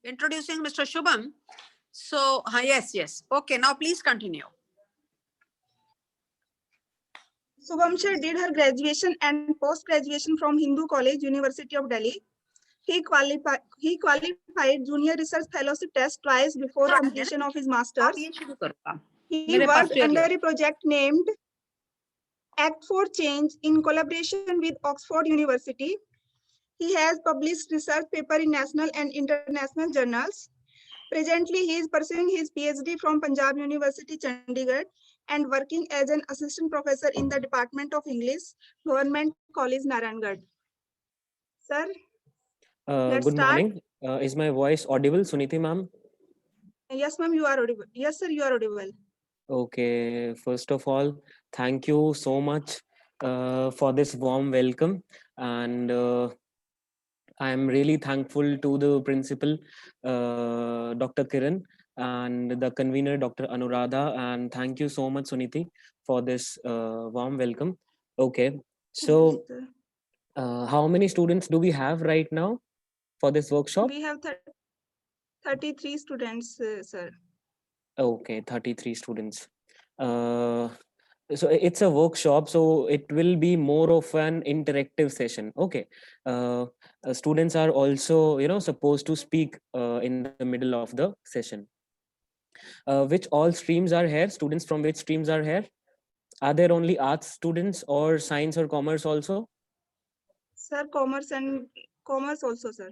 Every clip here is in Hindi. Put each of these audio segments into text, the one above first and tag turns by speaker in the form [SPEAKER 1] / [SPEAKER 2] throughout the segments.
[SPEAKER 1] introducing Mr. Shubham. So, yes. Okay, now please continue.
[SPEAKER 2] Subhamshar did her graduation and post-graduation from Hindu College, University of Delhi. He qualified Junior Research Fellowship test twice before completion of his master's. He worked under a project named Act for Change in collaboration with Oxford University. He has published research paper in national and international journals. Presently, he is pursuing his PhD from Punjab University, Chandigarh, and working as an assistant professor in the Department of English, Government College, Narayangarh. Sir, let's
[SPEAKER 3] good
[SPEAKER 2] start.
[SPEAKER 3] morning. Is my voice audible, Suniti ma'am?
[SPEAKER 2] Yes, ma'am, you are audible. Yes, sir, you are audible.
[SPEAKER 3] Okay, first of all, thank you so much for this warm welcome. And I am really thankful to the principal, Dr. Kiran, and the convener, Dr. Anuradha. And thank you so much, Suniti, for this warm welcome. Okay, so how many students do we have right now for this workshop?
[SPEAKER 2] We have 33 students, sir.
[SPEAKER 3] Okay, 33 students. So it's a workshop, so it will be more of an interactive session. Okay, students are also supposed to speak in the middle of the session. Which all streams are here? Students from which streams are here? Are there only arts students or science or commerce also?
[SPEAKER 2] Sir, commerce also, sir.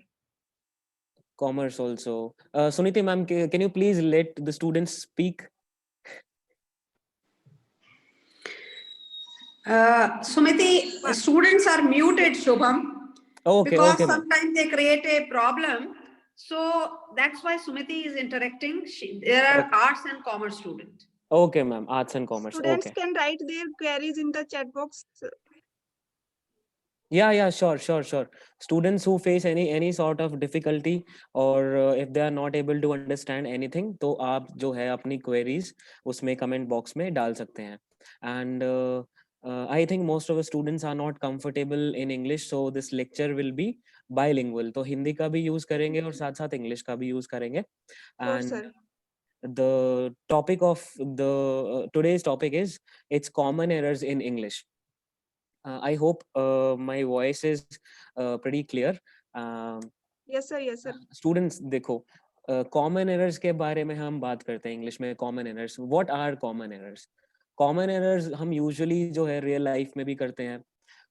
[SPEAKER 3] Commerce also. Suniti ma'am, can you please let the students speak?
[SPEAKER 1] Sumiti, students are muted, Shubham.
[SPEAKER 3] Okay,
[SPEAKER 1] because
[SPEAKER 3] okay,
[SPEAKER 1] sometimes they create a problem. So that's why Sumiti is interacting. There are arts and commerce students.
[SPEAKER 3] Okay, ma'am. Arts and commerce.
[SPEAKER 2] Students
[SPEAKER 3] Okay.
[SPEAKER 2] can write their queries in the chat box.
[SPEAKER 3] Yeah, sure. Students who face any sort of difficulty, or if they are not able to understand anything, तो आप जो है अपनी queries उसमें comment box में डाल सकते हैं. And I think most of the students are not comfortable in English, so this lecture will be bilingual. तो हिंदी का भी use करेंगे और साथ साथ English का भी use करेंगे. And
[SPEAKER 2] sir.
[SPEAKER 3] the topic of the today's topic is it's common errors in English. I hope my voice is pretty clear.
[SPEAKER 2] Yes, sir.
[SPEAKER 3] Students, देखो, common errors के बारे में हम बात करते हैं इंग्लिश में. common errors, what are common errors? common errors हम usually जो है real life में भी करते हैं,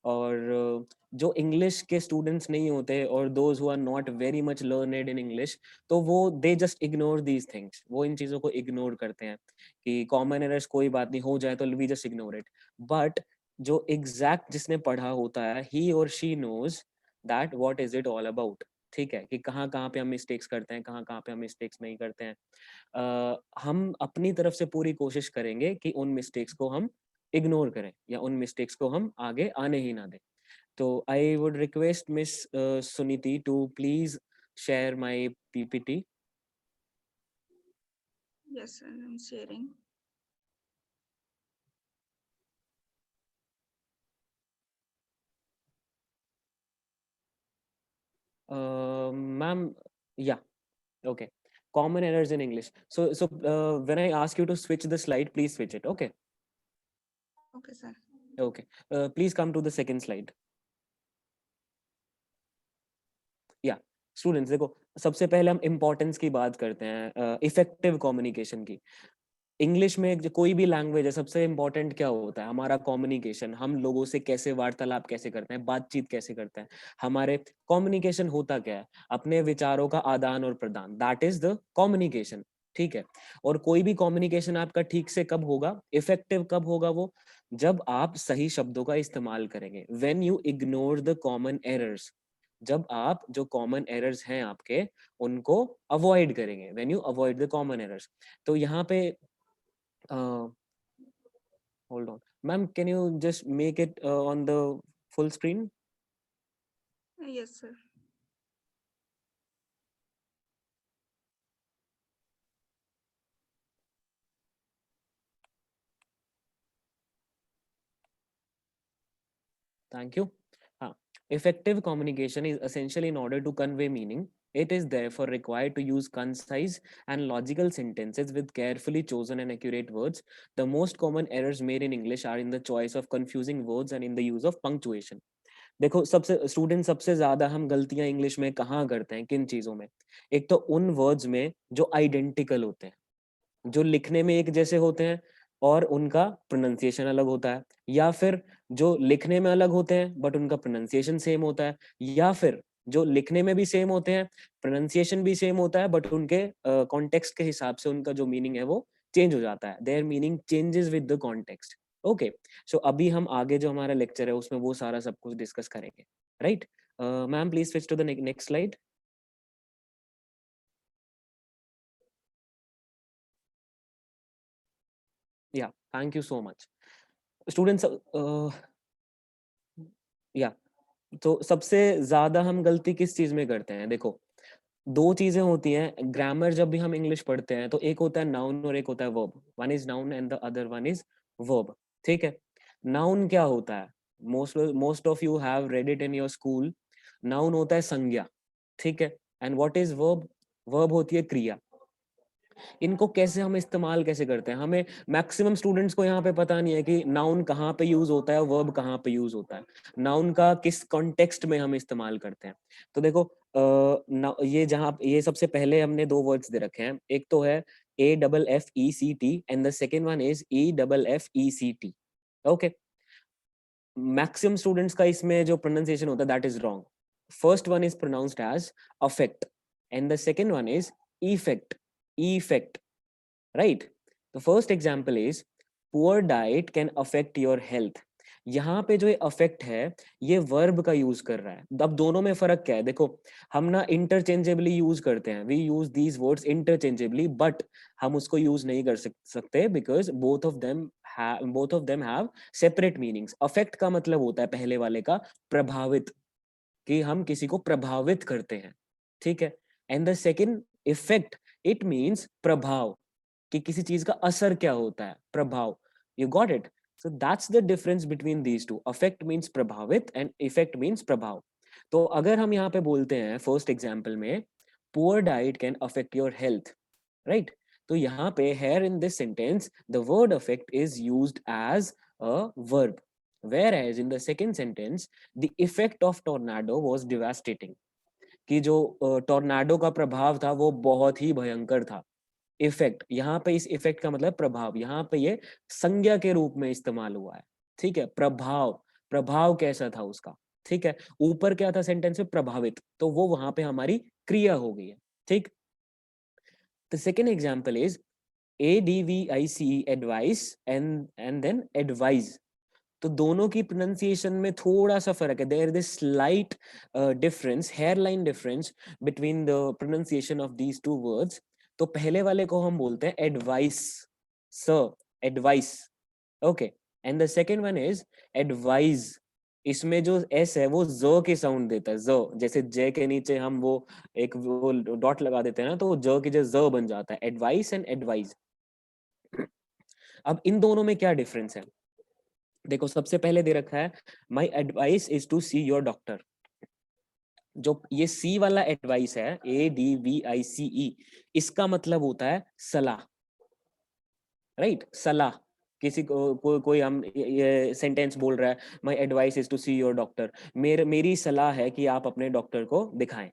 [SPEAKER 3] और जो इंग्लिश के स्टूडेंट्स नहीं होते और those who are not very much learned in English, तो वो they just ignore these things. वो इन चीज़ों को इग्नोर करते हैं कि कॉमन एरर्स कोई बात नहीं, हो जाए तो we just ignore it. But जो एग्जैक्ट जिसने पढ़ा होता है, ही और she knows that what is it all about. ठीक है, कि कहाँ कहाँ पे हम मिस्टेक्स करते हैं, कहाँ कहाँ पे हम मिस्टेक्स नहीं करते हैं. हम अपनी तरफ से पूरी कोशिश करेंगे कि उन मिस्टेक्स को हम इग्नोर करें या उन मिस्टेक्स को हम आगे आने ही ना दें. तो I would request miss Suniti to please share my PPT.
[SPEAKER 2] Yes, sir, I'm sharing.
[SPEAKER 3] Ma'am, yeah, okay. Common errors in English. So when I ask you to switch the slide, please switch it. Okay.
[SPEAKER 2] Okay, sir.
[SPEAKER 3] Okay. Please come to the second slide. Yeah. Students देखो, सबसे पहले हम इम्पोर्टेंस की बात करते हैं, इफेक्टिव कम्युनिकेशन की. इंग्लिश में कोई भी लैंग्वेज है, सबसे इम्पोर्टेंट क्या होता है? हमारा कम्युनिकेशन. हम लोगों से कैसे वार्तालाप कैसे करते हैं, बातचीत कैसे करते हैं. हमारे कम्युनिकेशन होता क्या है? अपने विचारों का आदान और प्रदान. That is the communication. ठीक है. और कोई भी कम्युनिकेशन आपका ठीक से कब होगा, इफेक्टिव कब होगा वो? जब आप सही शब्दों का इस्तेमाल करेंगे. When you ignore the common errors. जब आप जो कॉमन एरर्स हैं आपके, उनको अवॉइड करेंगे. When you avoid the common errors. तो यहाँ पे hold on, ma'am, can you just make it on the full screen?
[SPEAKER 2] Yes, sir.
[SPEAKER 3] Thank you. Effective communication is essential in order to convey meaning, It is therefore required to use concise and logical sentences with carefully chosen and accurate words. The most common errors made in English are in the choice of confusing words and in the use of punctuation. देखो सबसे स्टूडेंट सबसे ज्यादा हम गलतियां इंग्लिश में कहाँ करते हैं, किन चीजों में? एक तो उन वर्ड्स में जो आइडेंटिकल होते हैं, जो लिखने में एक जैसे होते हैं और उनका प्रोनाउंसिएशन अलग होता है, या फिर जो लिखने में अलग होते हैं बट उनका प्रोनाउंसिएशन सेम होता है, या फिर जो लिखने में भी सेम होते हैं, प्रोनाउंसिएशन भी सेम होता है बट उनके कॉन्टेक्स्ट के हिसाब से उनका जो मीनिंग है वो चेंज हो जाता है. Their meaning changes with the context. Okay, so अभी हम आगे जो हमारा लेक्चर है उसमें वो सारा सब कुछ डिस्कस करेंगे, right? Ma'am please switch to the next slide. Yeah thank you so much students. या तो सबसे ज्यादा हम गलती किस चीज में करते हैं? देखो दो चीजें होती हैं ग्रामर जब भी हम इंग्लिश पढ़ते हैं, तो एक होता है नाउन और एक होता है verb. One is noun and the other one is verb. ठीक है, नाउन क्या होता है? Most of you have read it in your school. Noun होता है संज्ञा, ठीक है. And what is verb? Verb होती है क्रिया. इनको कैसे हम इस्तेमाल कैसे करते हैं? हमें मैक्सिमम स्टूडेंट्स को यहाँ पे पता नहीं है कि नाउन कहाँ पे यूज होता है और वर्ब कहाँ पे यूज होता है, नाउन का किस कॉन्टेक्स्ट में हम इस्तेमाल करते हैं. तो देखो ये जहाँ ये सबसे पहले हमने दो वर्ड्स दे रखे हैं. एक तो है AFFECT and the second one is EFFECT. Okay, maximum students का इसमें जो प्रोनाउंसिएशन होता है that is wrong. First one is pronounced as affect and the second one is effect. Effect, right? The first example is poor diet can affect your health. यहाँ पे जो ये affect है ये verb का यूज कर रहा है. अब दोनों में फर्क क्या है? देखो हम ना interchangeably यूज करते हैं, we use these words interchangeably, but हम उसको यूज नहीं कर सकते because both of them have separate meanings. affect का मतलब होता है पहले वाले का प्रभावित, कि हम किसी को प्रभावित करते हैं, ठीक है. And the second effect, it means प्रभाव, कि किसी चीज का असर क्या होता है, प्रभाव. You got it? So that's the difference between these two. Affect means प्रभावित एंड इफेक्ट मीन्स प्रभाव. तो अगर हम यहाँ पे बोलते हैं फर्स्ट एग्जाम्पल में poor diet can affect your health, right? तो यहाँ पे here in this sentence the word affect is used as a verb, whereas in the second sentence the effect of tornado was devastating, कि जो टॉर्नाडो का प्रभाव था वो बहुत ही भयंकर था. इफेक्ट, यहाँ पे इस इफेक्ट का मतलब प्रभाव, यहाँ पे ये संज्ञा के रूप में इस्तेमाल हुआ है, ठीक है. प्रभाव, प्रभाव कैसा था उसका, ठीक है. ऊपर क्या था सेंटेंस में? प्रभावित, तो वो वहां पे हमारी क्रिया हो गई है, ठीक. The second example is ADVICE advice and then advise. तो दोनों की प्रोनाउंसिएशन में थोड़ा सा फर्क है. There is this slight difference, hairline difference between the pronunciation of these two words. तो पहले वाले को हम बोलते हैं advice, sir, advice, okay. And the second one is advise. इसमें जो एस है वो ज की साउंड देता है, ज. जैसे जे के नीचे हम वो एक वो डॉट लगा देते हैं ना, तो ज की जगह ज बन जाता है. Advice and advise. अब इन दोनों में क्या डिफरेंस है? देखो सबसे पहले दे रखा है my advice is to see your doctor. जो ये सी वाला एडवाइस है, ADVICE, इसका मतलब होता है सलाह, राइट? सलाह. किसी को कोई हम ये सेंटेंस बोल रहा है my advice is to see your doctor, मेरी सलाह है कि आप अपने डॉक्टर को दिखाएं.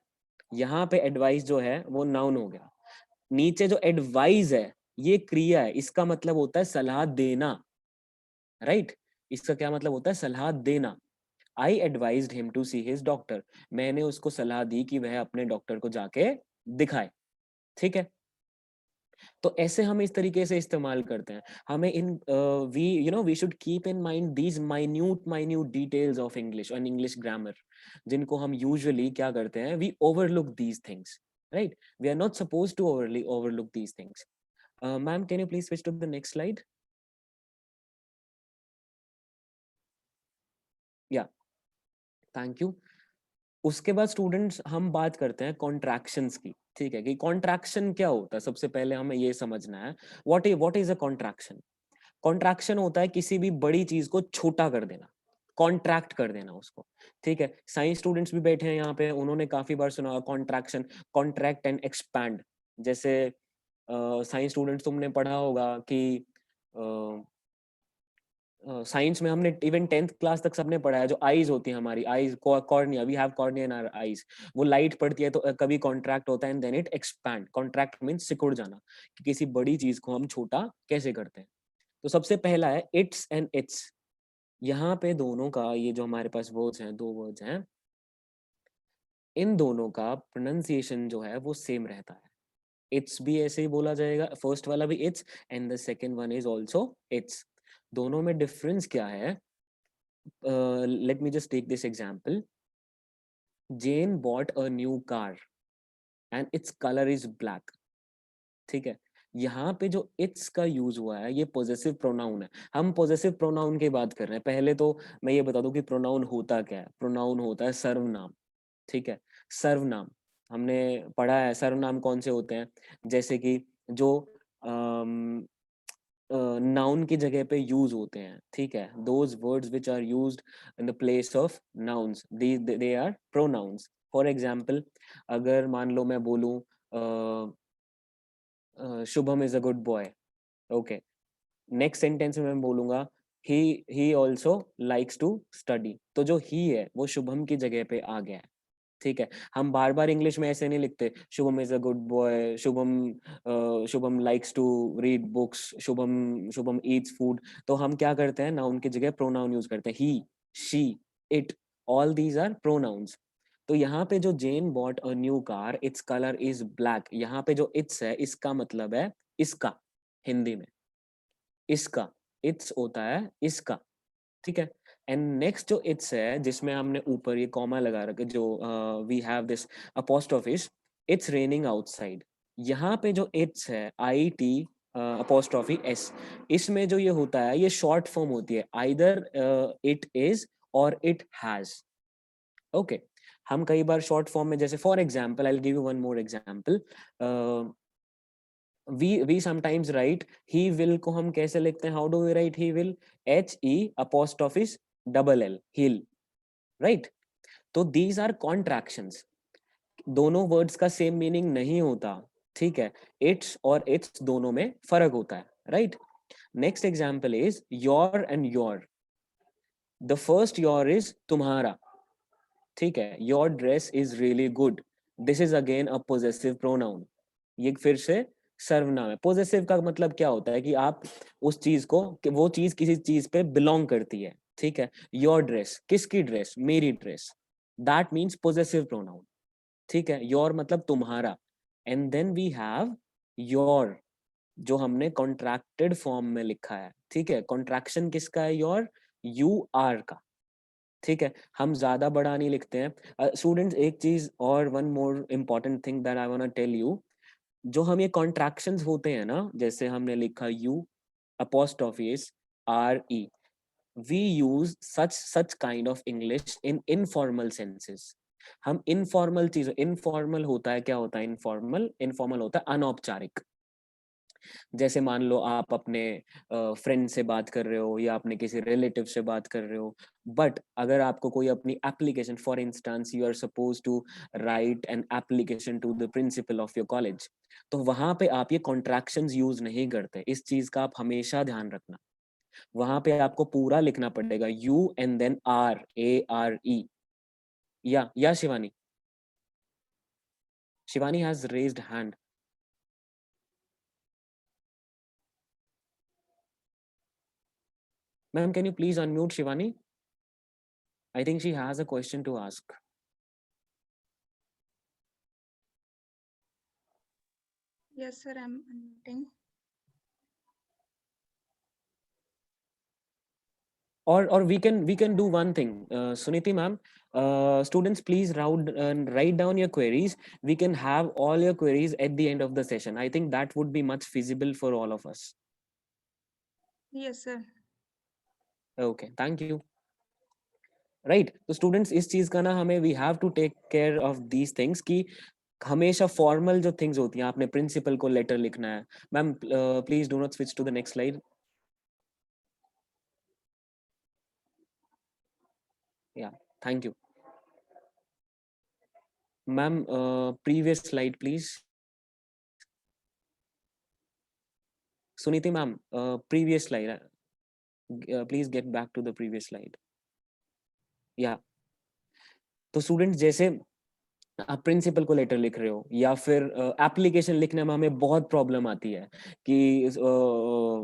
[SPEAKER 3] यहाँ पे एडवाइस जो है वो नाउन हो गया. नीचे जो एडवाइस है ये क्रिया है, इसका मतलब होता है सलाह देना, राइट? इसका क्या मतलब होता है? सलाह देना. I advised him to see his doctor. मैंने उसको सलाह दी कि वह अपने डॉक्टर को जाके दिखाए, ठीक है. तो ऐसे हम इस तरीके से इस्तेमाल करते हैं. हमें इन we should keep in mind these minute details of English and English grammar, जिनको हम यूजुअली क्या करते हैं, we overlook these things, right? We are not suppose to overlook these things. Ma'am can you please switch to the next slide? Yeah thank you. उसके बाद स्टूडेंट्स हम बात करते हैं कॉन्ट्रैक्शंस की, ठीक है. कि कॉन्ट्रैक्शन क्या होता है, सबसे पहले हमें ये समझना है what is a contraction. Contraction होता है किसी भी बड़ी चीज को छोटा कर देना, कॉन्ट्रैक्ट कर देना उसको, ठीक है। साइंस स्टूडेंट्स भी बैठे हैं यहाँ पे, उन्होंने काफी बार सुना कॉन्ट्रैक्शन, कॉन्ट्रैक्ट एंड एक्सपैंड। जैसे साइंस स्टूडेंट्स तुमने पढ़ा होगा कि साइंस में हमने इवन 10th क्लास तक सबने पढ़ा है, जो आईज होती है हमारी, eyes cornea, we have cornea in our eyes, वो लाइट पड़ती है तो कभी कॉन्ट्रैक्ट होता है and then it expand. Contract means सिकुड़ जाना, कि किसी बड़ी चीज को हम छोटा कैसे करते हैं। तो सबसे पहला है इट्स एंड इट्स। यहाँ पे दोनों का, ये जो हमारे पास वर्ड्स हैं, 2 वर्ड्स हैं, इन दोनों का प्रोनाउंसिएशन जो है वो सेम रहता है। इट्स भी ऐसे ही बोला जाएगा, फर्स्ट वाला भी it's and the second one is also it's. दोनों में डिफरेंस क्या है? Let me just take this example. Jane bought a new car and its color is black. ठीक है, यहाँ पे जो इट्स का यूज हुआ है ये पोजेसिव प्रोनाउन है। हम पोजेसिव प्रोनाउन की बात कर रहे हैं। पहले तो मैं ये बता दूं कि प्रोनाउन होता क्या है। प्रोनाउन होता है सर्वनाम, ठीक है। सर्वनाम हमने पढ़ा है, सर्वनाम कौन से होते हैं? जैसे कि जो नाउन की जगह पे यूज होते हैं, ठीक है। Those words which are used in the place of nouns, they are pronouns. For example, अगर मान लो मैं बोलूं Shubham is a good boy, okay, next sentence में मैं बोलूंगा he also likes to study, तो जो ही है वो शुभम की जगह पे आ गया है, ठीक है। हम बार बार इंग्लिश में ऐसे नहीं लिखते Shubham is a good boy, Shubham likes to read books, Shubham eats food. तो हम क्या करते हैं, नाउन की जगह प्रोनाउन यूज करते हैं। He, she, it, all these are pronouns. तो यहाँ पे जो Jane bought a new car, its colour is black, यहाँ पे जो इट्स है इसका मतलब है इसका, हिंदी में इसका, इट्स होता है इसका, ठीक है। एंड नेक्स्ट जो इट्स है, जिसमें हमने ऊपर ये कॉमा लगा रखा, जो we have this apostrophes, it's raining outside. यहाँ पे जो इट्स है, आई टी अपोस्ट्रोफी एस, इसमें जो ये होता है ये शॉर्ट फॉर्म होती है, आइदर इट इज और इट हैज, ओके। हम कई बार शॉर्ट फॉर्म में, जैसे for example, I will give you one more example, we sometimes write he will को हम कैसे लिखते हैं? How do we write he will? He double L, he'll, right? तो these are contractions. दोनों वर्ड्स का सेम मीनिंग नहीं होता, ठीक है। इट्स और इट्स दोनों में फर्क होता है, right. Next example is your and your. The first your is तुम्हारा, ठीक है। Your dress is really good, this is again a possessive pronoun. ये फिर से सर्वनाम है। पोजेसिव का मतलब क्या होता है कि आप उस चीज को, कि वो चीज किसी चीज पे बिलोंग करती है, ठीक है। योर ड्रेस, किसकी ड्रेस? मेरी dress, that means possessive pronoun, ठीक है। योर मतलब तुम्हारा। And then we have you're, जो हमने कॉन्ट्रैक्टेड फॉर्म में लिखा है, ठीक है। कॉन्ट्रैक्शन किसका है? योर, यू आर का, ठीक है। हम ज्यादा बड़ा नहीं लिखते हैं। स्टूडेंट्स, एक चीज और, one more important thing that I want to tell you, जो हम ये कॉन्ट्रैक्शंस होते हैं ना, जैसे हमने लिखा you apostrophes R E, we use such kind of English in informal senses. हम इनफॉर्मल चीज, इनफॉर्मल होता है, क्या होता है इनफॉर्मल? इनफॉर्मल होता है अनौपचारिक। जैसे मान लो आप अपने फ्रेंड से बात कर रहे हो या अपने किसी रिलेटिव से बात कर रहे हो, बट अगर आपको कोई अपनी application, for instance you are suppose to write an application to the principal of your college, तो वहां पे आप ये कॉन्ट्रैक्शंस यूज नहीं करते। इस चीज का आप हमेशा ध्यान रखना। वहां पे आपको पूरा लिखना पड़ेगा, you and then are, A R E. Yeah Shivani, Shivani has raised hand. Ma'am, can you please unmute Shivani? I think she has a question to ask.
[SPEAKER 2] Yes, sir, I'm unmuting.
[SPEAKER 3] Or we can do one thing, Suniti ma'am. Students, please write down your queries. We can have all your queries at the end of the session. I think that would be much feasible for all of us.
[SPEAKER 2] Yes, sir.
[SPEAKER 3] Okay, thank you. Right, तो students, इस चीज का ना हमें we have to take care of these things कि हमेशा फॉर्मल जो थिंग्स होती हैं, आपने प्रिंसिपल को लेटर लिखना है। Ma'am please do not switch to the next slide. Yeah, thank you. Ma'am, previous slide, please. Suniti ma'am, previous slide. Please get back to the previous slide. Yeah. तो स्टूडेंट्स जैसे आप प्रिंसिपल को लेटर लिख रहे हो या फिर एप्लीकेशन लिखने में हमें बहुत प्रॉब्लम आती है कि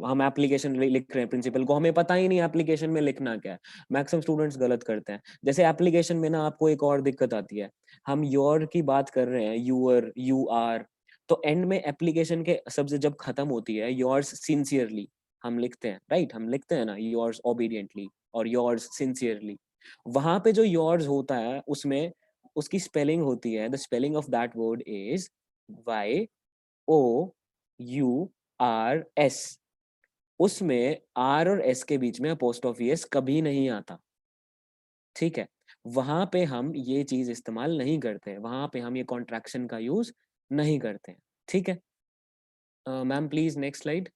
[SPEAKER 3] हम एप्लीकेशन लिख रहे हैं प्रिंसिपल को, हमें पता ही नहीं एप्लीकेशन में लिखना क्या है। मैक्सिमम स्टूडेंट्स गलत करते हैं। जैसे एप्लीकेशन में ना आपको एक और दिक्कत आती है, हम योर की बात कर रहे हैं, यूअर, यू आर, तो एंड में एप्लीकेशन के शब्द जब खत्म होती है योर्स सिंसियरली हम लिखते हैं, राइट? हम लिखते हैं ना योर्स ओबीडियंटली और योर्स सिंसियरली। वहां पे जो योर्स होता है उसमें उसकी स्पेलिंग होती है, the spelling of that word is YOURS। उसमें आर और एस के बीच में अपोस्ट्रोफी एस कभी नहीं आता, ठीक है? वहां पे हम ये चीज इस्तेमाल नहीं करते, वहां पे हम ये कॉन्ट्रैक्शन का यूज नहीं करते, ठीक है? Ma'am please next slide.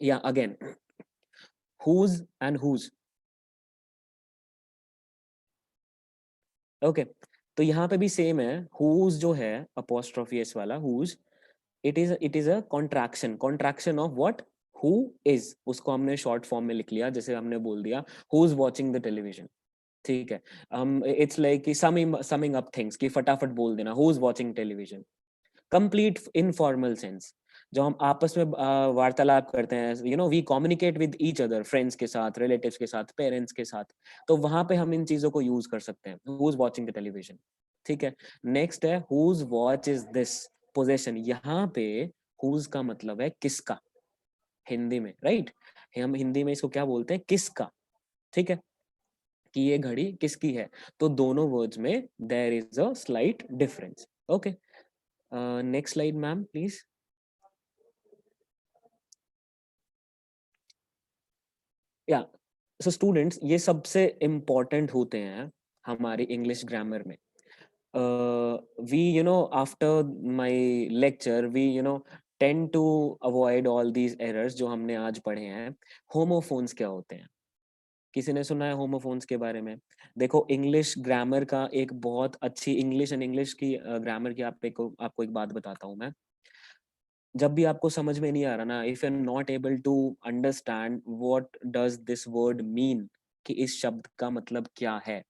[SPEAKER 3] Yeah again, whose and whose। Okay, तो यहाँ पे भी सेम है, whose जो है अपोस्ट्रोफी एस वाला whose, it is a contraction of what? who is। उसको हमने शॉर्ट फॉर्म में लिख लिया, जैसे हमने बोल दिया who is watching the television, ठीक है? हम इट्स लाइक कि summing up things कि फटाफट बोल देना who is watching television, complete informal sense. जो हम आपस में वार्तालाप करते हैं, you know we communicate with each other, friends के साथ, रिलेटिव्स के साथ, पेरेंट्स के साथ, तो वहां पे हम इन चीजों को यूज कर सकते हैं, who is watching the television, ठीक है? नेक्स्ट है whose watch is this, possession. यहाँ पे हुज का मतलब है किसका, हिंदी में, राइट? हम हिंदी में इसको क्या बोलते हैं? किसका, ठीक है? कि ये घड़ी किसकी है। तो दोनों वर्ड्स में there is a slight difference. Okay, next slide ma'am please. या सो स्टूडेंट्स, ये सबसे इम्पोर्टेंट होते हैं हमारी इंग्लिश ग्रामर में। We you know after my lecture we tend to avoid all these errors जो हमने आज पढ़े हैं। होमोफोन्स क्या होते हैं? किसी ने सुना है होमोफोन्स के बारे में? देखो, इंग्लिश ग्रामर का एक बहुत अच्छी इंग्लिश एंड इंग्लिश की ग्रामर की आपको एक बात बताता हूँ मैं। जब भी आपको समझ में नहीं आ रहा ना, if you are not able to understand what does this word mean, कि इस शब्द का मतलब क्या है,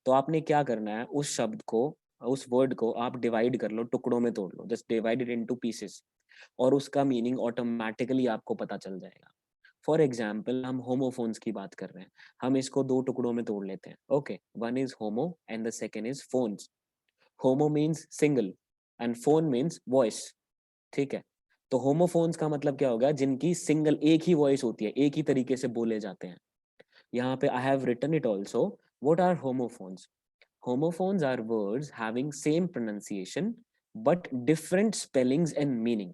[SPEAKER 3] तो आपने क्या करना है, उस शब्द को, उस वर्ड को आप डिवाइड कर लो, टुकड़ों में तोड़ लो, just divide it into pieces, और उसका मीनिंग ऑटोमेटिकली आपको पता चल जाएगा। फॉर एग्जाम्पल, हम होमोफोन्स की बात कर रहे हैं, हम इसको दो टुकड़ों में तोड़ लेते हैं। Okay, one is homo and the second is phones. Homo means single and phone means voice, ठीक है? तो होमोफोन्स का मतलब क्या होगा? जिनकी सिंगल, एक ही वॉइस होती है, एक ही तरीके से बोले जाते हैं। यहाँ पे I have written it also. What are homophones? Homophones are words having same pronunciation but different spellings and meaning,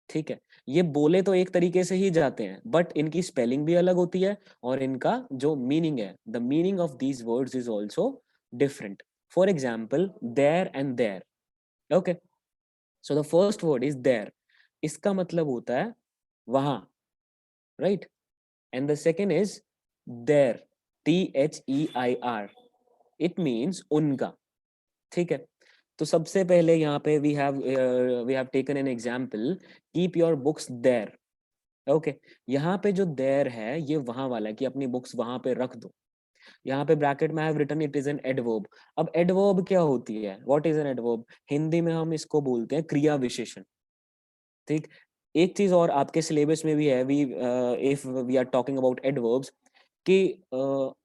[SPEAKER 3] ठीक है? ये बोले तो एक तरीके से ही जाते हैं, बट इनकी स्पेलिंग भी अलग होती है और इनका जो मीनिंग है, the meaning of these words is also different. For example, there and their. Okay, so the first word is there, इसका मतलब होता है वहां, राइट? And the second is their, THEIR, it means उनका, ठीक है? तो सबसे पहले यहाँ पे we have taken an example, keep your books there. Okay, यहाँ पे जो देयर है ये वहां वाला है कि अपनी बुक्स वहां पे रख दो। यहाँ पे ब्रैकेट में I have written it is an adverb. अब एडवर्ब क्या होती है? What is an adverb? Hindi में हम इसको बोलते हैं क्रिया विशेषण, ठीक? एक चीज और आपके सिलेबस में भी है, if we are talking about adverbs, कि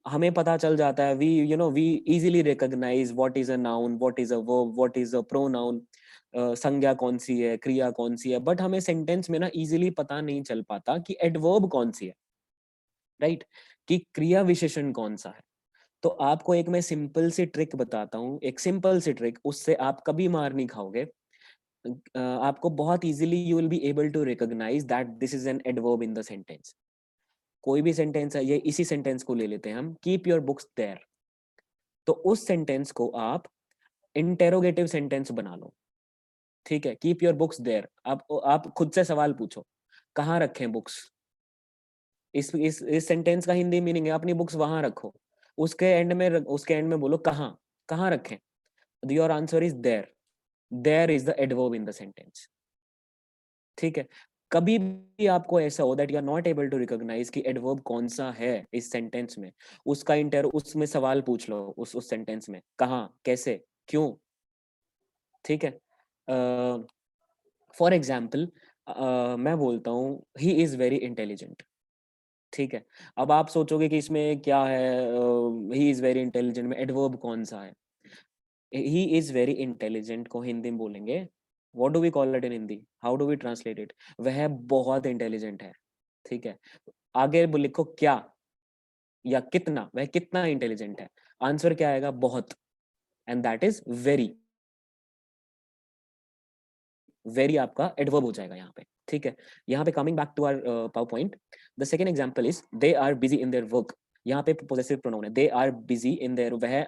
[SPEAKER 3] हमें पता चल जाता है, we easily recognise what is a noun, what is a verb, what is a pronoun, संज्ञा कौन सी है, क्रिया कौन सी है, बट हमें सेंटेंस में ना इजीली पता नहीं चल पाता कि एडवर्ब कौन सी है, राइट? कि क्रिया विशेषण कौन सा है। तो आपको एक मैं सिंपल सी ट्रिक बताता हूँ, एक सिंपल सी ट्रिक, उससे आप कभी मार नहीं खाओगे। आपको बहुत easily you will be able to recognise that this is an adverb in the sentence. कोई भी सेंटेंस है, ये इसी सेंटेंस को ले लेते हैं हम, कीप योर बुक्स देयर। तो उस सेंटेंस को आप इंटेरोगेटिव सेंटेंस बना लो, ठीक है? कीप योर बुक्स देयर, आप खुद से सवाल पूछो, कहाँ रखें बुक्स? इस सेंटेंस का हिंदी मीनिंग है अपनी बुक्स वहां रखो, उसके एंड में बोलो कहाँ, कहाँ रखें. Your answer is there. There is the adverb in the sentence. ठीक है. कभी भी आपको ऐसा हो that you are not able to recognise कि एडवर्ब कौन सा है इस सेंटेंस में, उसमें सवाल पूछ लो उस सेंटेंस में, कहाँ, कैसे, क्यों. ठीक है. फॉर एग्जाम्पल मैं बोलता हूँ ही इज वेरी इंटेलिजेंट. ठीक है. अब आप सोचोगे कि इसमें क्या है, ही इज वेरी इंटेलिजेंट में एडवर्ब कौन सा है. ही इज वेरी इंटेलिजेंट को हिंदी में बोलेंगे, what do we call it in Hindi, how do we translate it. वह बहुत इंटेलिजेंट है. ठीक है. आगे लिखो क्या या कितना, वह कितना इंटेलिजेंट है. आंसर क्या आएगा, बहुत. And that is very. Very आपका एडवर्ब हो जाएगा यहाँ पे. ठीक है. यहाँ पे coming back to our PowerPoint, the second example is they are busy in their work. यहाँ पे पोजेसिव प्रोनाउन है, they are busy in their, वह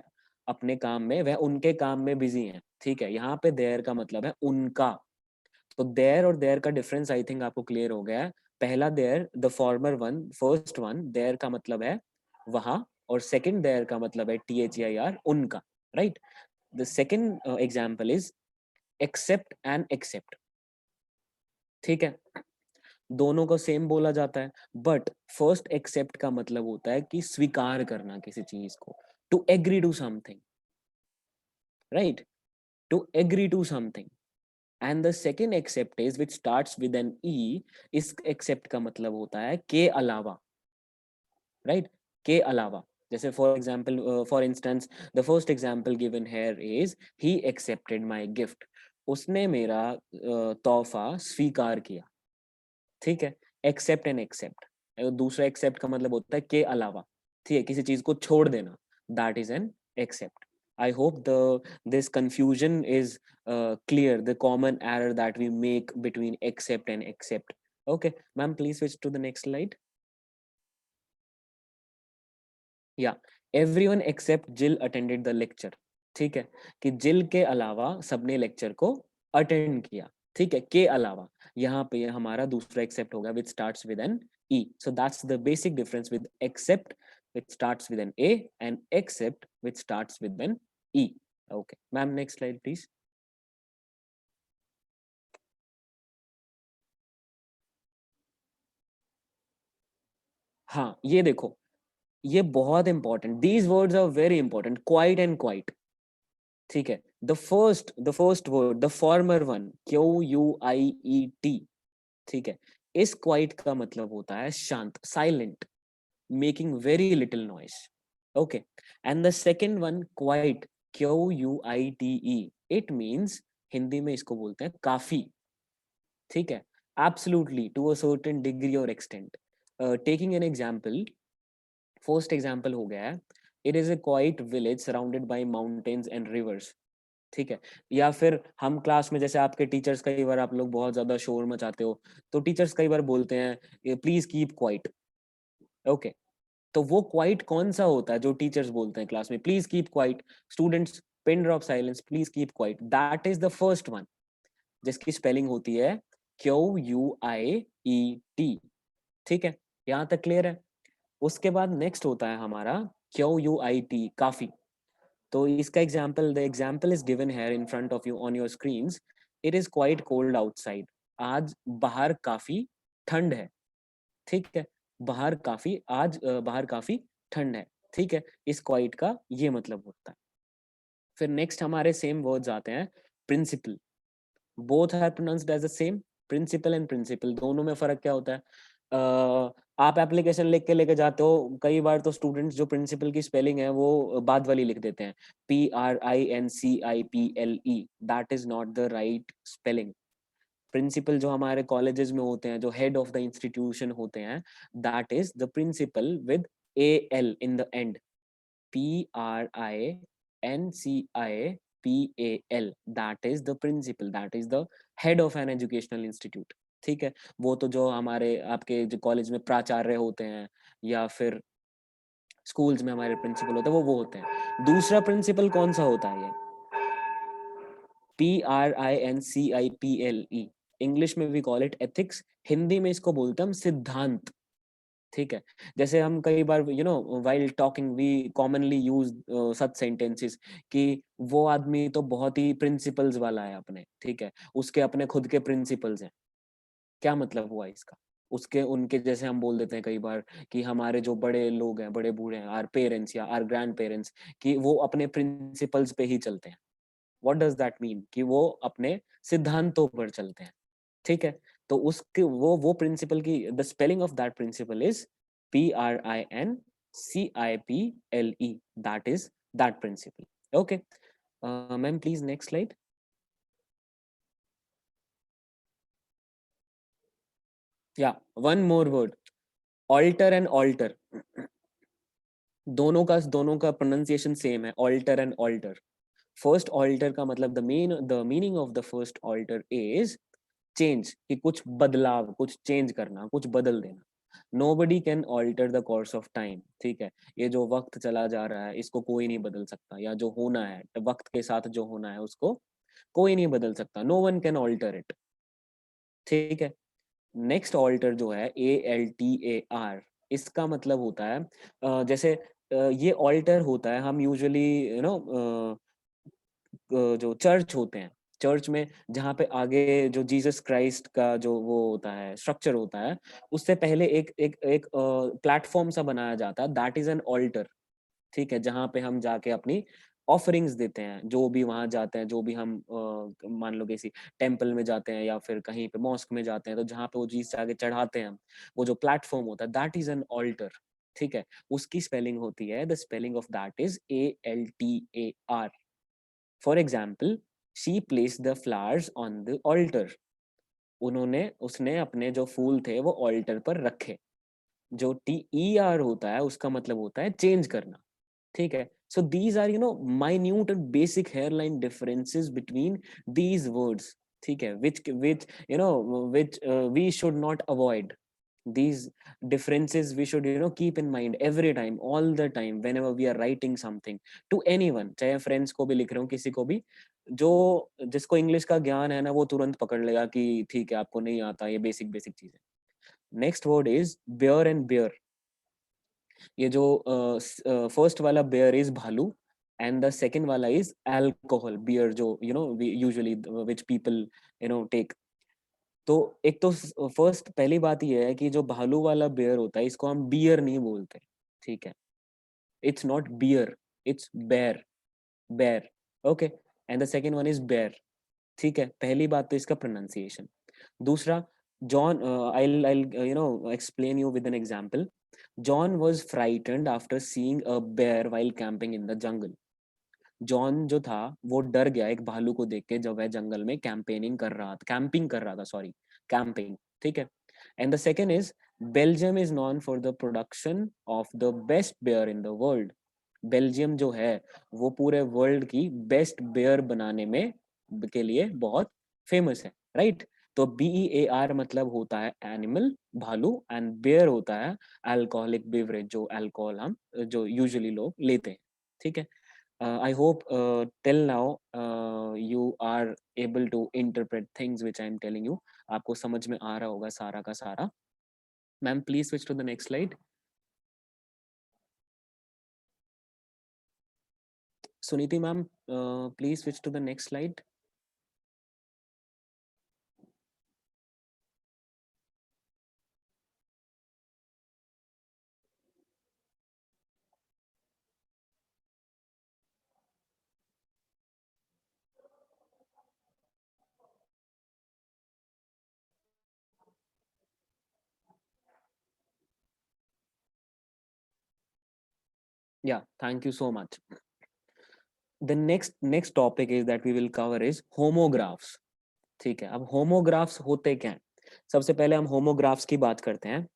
[SPEAKER 3] अपने काम में, वह उनके काम में बिजी हैं. ठीक है. यहाँ पे देयर का मतलब है उनका. तो देयर और देयर का डिफरेंस आई थिंक आपको क्लियर हो गया है. पहला there, the former one, first one, there का मतलब है वहां, और सेकंड देयर का मतलब है THEIR, उनका. Right. The second example is accept and except. ठीक है. दोनों को सेम बोला जाता है, बट फर्स्ट एक्सेप्ट का मतलब होता है कि स्वीकार करना किसी चीज को, to agree to something. Right. To agree to something. And the second except is which starts with an E. इस एक्सेप्ट का मतलब होता है के अलावा. राइट. के अलावा. जैसे for instance the first example given here is he accepted my gift. उसने मेरा तोहफा स्वीकार किया. ठीक है. Accept and except. दूसरा एक्सेप्ट का मतलब होता है के अलावा. ठीक है. किसी चीज को छोड़ देना, that is an except. I hope this confusion is clear, the common error that we make between accept and accept. Okay, ma'am, please switch to the next slide. Yeah, everyone except Jill attended the lecture. ठीक है. कि जिल के अलावा सबने लेक्चर को अटेंड किया. ठीक है. के अलावा. यहाँ पे हमारा दूसरा एक्सेप्ट होगा which starts with an E. So that's the basic difference with accept which starts with an A and accept which starts with an E. Okay, ma'am, next slide please. हाँ, ये देखो, ये बहुत important, these words are very important, quite and quite. ठीक है. The first word, the former one, QUIET. ठीक है. इस क्वाइट का मतलब होता है शांत, silent, making very little noise. Okay. And the second one quite, QUITE, it means, Hindi में इसको बोलते हैं काफी. ठीक है. Absolutely, to a certain degree और extent. Taking an example, first example हो गया है, it is a quite village surrounded by mountains and rivers. ठीक है. या फिर हम क्लास में, जैसे आपके टीचर्स, कई बार आप लोग बहुत ज्यादा शोर मचाते हो, तो टीचर्स कई बार बोलते हैं प्लीज कीप क्वाइट. ओके. तो वो क्वाइट कौन सा होता है जो टीचर्स बोलते हैं क्लास में, please keep quiet, students pin drop silence, please keep quiet, that is the first one, जिसकी स्पेलिंग होती है QUIET. ठीक है. यहाँ तक क्लियर है. उसके बाद नेक्स्ट होता है हमारा QUIT, काफी. तो इसका example, the example is given here in front of you on your screens. It is quite cold outside. आज बाहर काफी ठंड है. ठीक है. बाहर काफी ठंड है. ठीक है. इस क्वाइट का ये मतलब होता है. फिर नेक्स्ट हमारे सेम वर्ड्स आते हैं, principle. Both are pronounced as the same. Principle and principal, दोनों में फर्क क्या होता है. आप एप्लीकेशन लिख के लेके जाते हो, कई बार तो स्टूडेंट्स जो प्रिंसिपल की स्पेलिंग है वो बाद वाली लिख देते हैं, PRINCIPLE. That is not the right spelling. Principal जो हमारे कॉलेजेस में होते हैं, जो हेड ऑफ द इंस्टीट्यूशन होते हैं, that is the principal with AL in the end. PRINCIPAL, that is the principal, that is the head of an educational institute. ठीक है. वो तो जो हमारे आपके जो कॉलेज में प्राचार्य होते हैं, या फिर स्कूल्स में हमारे प्रिंसिपल होते हैं, वो होते हैं. दूसरा प्रिंसिपल कौन सा होता है, ये PRINCIPLE. इंग्लिश में we call it ethics, Hindi में इसको बोलते हैं हम सिद्धांत. ठीक है, जैसे हम कई बार while talking we commonly use such sentences कि वो आदमी तो बहुत ही प्रिंसिपल्स वाला है अपने, ठीक है, उसके अपने खुद के प्रिंसिपल्स हैं। क्या मतलब हुआ इसका? उसके उनके जैसे हम बोल देते हैं कई बार कि हमारे जो बड़े लोग हैं, बड़े बूढ़े हैं, आर पेरेंट्स या आर ग्रैंड पेरेंट्स, कि वो अपने प्रिंसिपल्स पे ही चलते हैं। What does that mean? कि वो अपने सिद्धांतों पर चलते हैं, ठीक है। तो उसके वो प्रिंसिपल की the spelling of that principle is PRINCIPLE, that is that principle. Okay ma'am, please next slide. Yeah one more word, alter and altar. दोनों का प्रोनाउंसिएशन सेम है, alter and altar. First alter का मतलब the meaning of the first alter is change, कि कुछ बदलाव, कुछ चेंज करना, कुछ बदल देना। Nobody can alter the course of time, ठीक है। ये जो वक्त चला जा रहा है इसको कोई नहीं बदल सकता, या जो होना है वक्त के साथ जो होना है उसको कोई नहीं बदल सकता। No one can alter it, ठीक है। नेक्स्ट ऑल्टर जो है ALTER, इसका मतलब होता है जैसे ये ऑल्टर होता है, हम यूजुअली जो चर्च होते हैं, चर्च में जहाँ पे आगे जो जीसस क्राइस्ट का जो वो होता है, स्ट्रक्चर होता है, उससे पहले एक एक एक प्लेटफॉर्म सा बनाया जाता है, दैट इज एन ऑल्टर, ठीक है। जहाँ पे हम जाके अपनी ऑफरिंग्स देते हैं, जो भी वहां जाते हैं, जो भी हम मान लो किसी टेम्पल में जाते हैं या फिर कहीं पे मॉस्क में जाते हैं, तो जहाँ पे वो चीज आगे चढ़ाते हैं हम, वो जो प्लेटफॉर्म होता है, दैट इज एन ऑल्टर, ठीक है। उसकी स्पेलिंग होती है, the spelling of that is ALTAR। For example, she place the flowers on the altar. उसने अपने जो फूल थे वो ऑल्टर पर रखे। जो TER होता है उसका मतलब होता है चेंज करना, ठीक है। So these are minute and basic hairline differences between these words, ठीक है, which which we should not avoid. These differences we should keep in mind every time, all the time, whenever we are writing something to anyone, चाहे फ्रेंड्स को भी लिख रहे हो, किसी को भी, जो जिसको इंग्लिश का ज्ञान है ना, वो तुरंत पकड़ लेगा कि ठीक है आपको नहीं आता ये बेसिक बेसिक चीजें। Next word is bear and bear. ये जो फर्स्ट वाला बेयर इज भालू, एंड द सेकंड वाला इज अल्कोहल, बियर, जो यूजुअली विच पीपल टेक। तो एक तो फर्स्ट पहली बात ये है कि जो भालू वाला बेयर होता है इसको हम बियर नहीं बोलते, ठीक है। It's not bear, it's bear, bear, okay. And the second one is bear, ठीक है। पहली बात तो इसका प्रोनाउंसिएशन। दूसरा, John, I explain you with an example. John was frightened after seeing a bear while camping in the jungle. John जो था वो डर गया एक भालू को देख के जब वह जंगल में कैंपिंग कर रहा था, सॉरी, कैंपिंग, ठीक है। And the second is Belgium is known for the production of the best bear in the world. Belgium जो है वो पूरे वर्ल्ड की बेस्ट बेयर बनाने में के लिए बहुत फेमस है, राइट। तो BEAR मतलब होता है एनिमल, भालू, एंड बेयर होता है अल्कोहलिक बेवरेज, जो अल्कोहल हम जो यूजुअली लोग लेते हैं, ठीक है। I hope till now you are able to interpret things which I am telling you. आपको समझ में आ रहा होगा सारा का सारा। Ma'am please switch to the next slide. Suniti ma'am, please switch to the next slide. Yeah, thank you so much. The next topic is that we will cover is homographs. ठीक है, अब homographs होते क्या हैं? सबसे पहले हम homographs की बात करते हैं।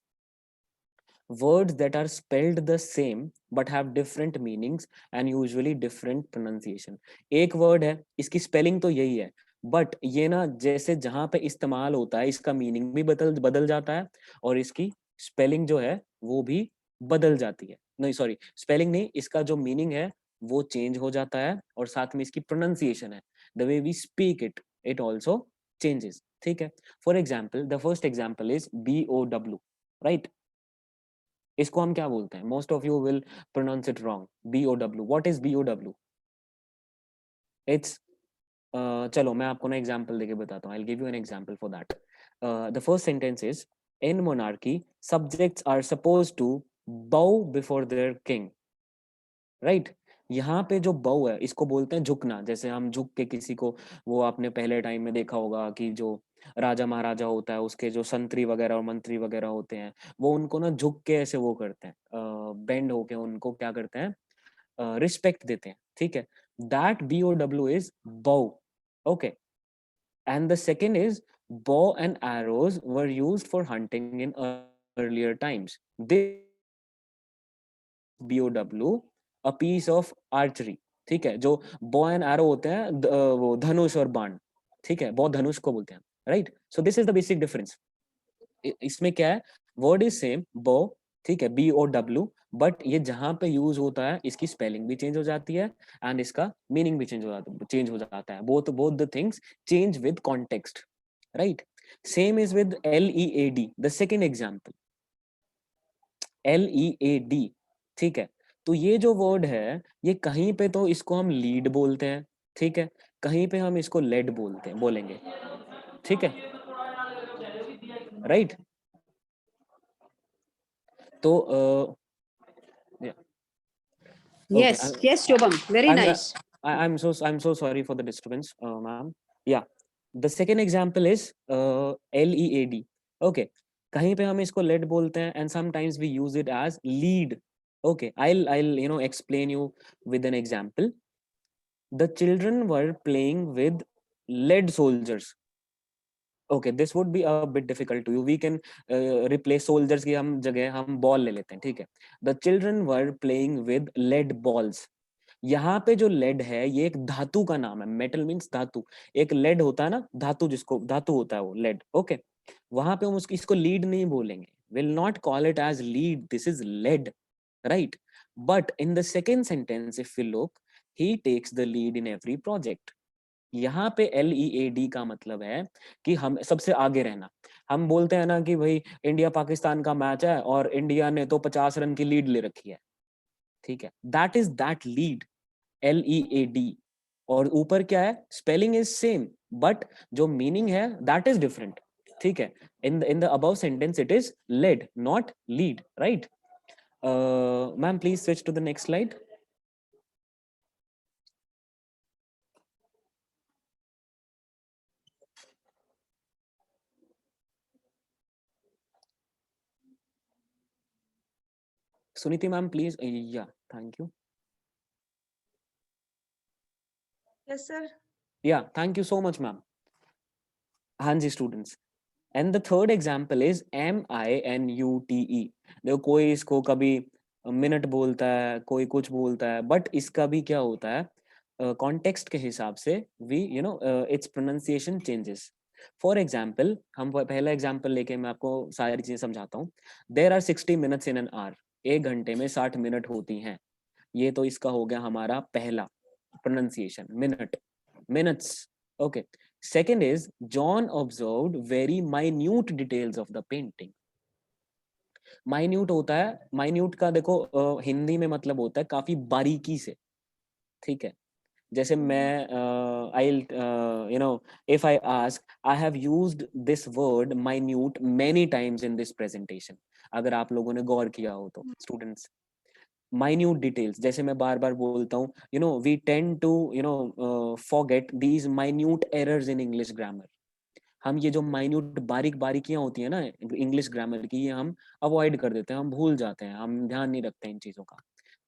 [SPEAKER 3] Words that are spelled the same but have different meanings and usually different pronunciation. एक word है, इसकी spelling तो यही है, but ये ना जैसे जहाँ पे इस्तेमाल होता है इसका meaning भी बदल जाता है, और इसकी spelling जो है वो भी बदल जाती है। नहीं सॉरी, spelling नहीं, इसका जो meaning है वो change हो जाता है, और साथ में इसकी pronunciation है, the way we speak it, it also changes, ठीक है। For example, the first example is BOW, right? इसको हम क्या बोलते हैं? Most of you will pronounce it wrong. BOW. What is BOW? It's चलो मैं आपको ना एग्जाम्पल देके बताता हूँ. I'll give you an example for that. The first sentence is, in monarchy, subjects are supposed to bow before their king. Right? यहाँ पे जो bow है इसको बोलते हैं झुकना. जैसे हम झुक के किसी को, वो आपने पहले टाइम में देखा होगा कि जो राजा महाराजा होता है उसके जो संतरी वगैरह और मंत्री वगैरह होते हैं, वो उनको ना झुक के ऐसे वो करते हैं, बेंड होके उनको क्या करते हैं, रिस्पेक्ट देते हैं. ठीक है? That BOW is bow. Okay. And the second is, bow and arrows were used for hunting in earlier times. This BOW, a piece of archery. ठीक है? जो bow and arrow होते हैं, वो धनुष और बाण. ठीक है? bow धनुष को बोलते हैं. Right? So this is the basic difference. इसमें क्या है? Word is same, bow. ठीक है? BOW. बट ये जहां पे यूज होता है इसकी स्पेलिंग भी चेंज हो जाती है एंड इसका मीनिंग भी चेंज हो जाता है. Both the things change with context. Right? Same is with LEAD, the second example. LEAD. ठीक है? तो ये जो वर्ड है, ये कहीं पे तो इसको हम लीड बोलते हैं. ठीक है? कहीं पे हम इसको लेड बोलेंगे. ठीक है? राइट? तो yeah.
[SPEAKER 1] Yes,
[SPEAKER 3] Okay.
[SPEAKER 1] yes, Shobham, very
[SPEAKER 3] I'm
[SPEAKER 1] nice.
[SPEAKER 3] I'm so sorry for the disturbance, ma'am. Yeah. The second example is LEAD. Okay. कहीं पे हम इसको lead बोलते हैं and sometimes we use it as lead. Okay. I'll explain you with an example. The children were playing with lead soldiers. Okay, this would be a bit difficult to you. We can replace soldiers की हम जगह हम ball ले लेते हैं. ठीक है? The children were playing with lead balls. यहाँ पे जो लेड है ये एक धातु का नाम है. मेटल मीन्स धातु. एक लेड होता है ना, धातु, जिसको धातु होता है वो लेड. ओके. वहां पे हम इसको लीड नहीं बोलेंगे. Will not call it as lead. This is led. Right? But in the second sentence if you look, he takes the lead in every project. यहाँ पे LEAD का मतलब है कि हम सबसे आगे रहना. हम बोलते हैं ना कि भाई इंडिया पाकिस्तान का मैच है और इंडिया ने तो 50 रन की लीड ले रखी है. ठीक है? That is that lead. LEAD. और ऊपर क्या है? स्पेलिंग इज सेम बट जो मीनिंग है दैट इज डिफरेंट. ठीक है? In the above sentence it is led not lead. Right? Ma'am please switch to the next slide. Suniti ma'am, please. Yeah, thank you.
[SPEAKER 2] Yes, sir.
[SPEAKER 3] Yeah, thank you so much, ma'am. Hanji students. And the third example is MINUTE. देखो कोई इसको कभी मिनट बोलता है, कोई कुछ बोलता है, बट इसका भी क्या होता है, कॉन्टेक्स्ट के हिसाब से we it's pronunciation changes. For example, हम पहला एग्जाम्पल लेके मैं आपको सारी चीजें समझाता हूँ. There are 60 minutes in an hour. 1 घंटे में 60 मिनट होती हैं. ये तो इसका हो गया हमारा पहला pronunciation, minute, minutes. Okay. Second is, John observed very minute details of the painting. Minute होता है, minute का देखो हिंदी में मतलब होता है काफी बारीकी से. ठीक है? जैसे मैं if I ask, I have used this word minute many times in this presentation. अगर आप लोगों ने गौर किया हो तो students. Minute details, जैसे मैं बार बार बोलता हूँ, we tend to forget these minute errors in English grammar. हम ये जो माइन्यूट बारीकियां होती है ना इंग्लिश ग्रामर की, ये हम अवॉइड कर देते हैं, हम भूल जाते हैं, हम ध्यान नहीं रखते इन चीजों का.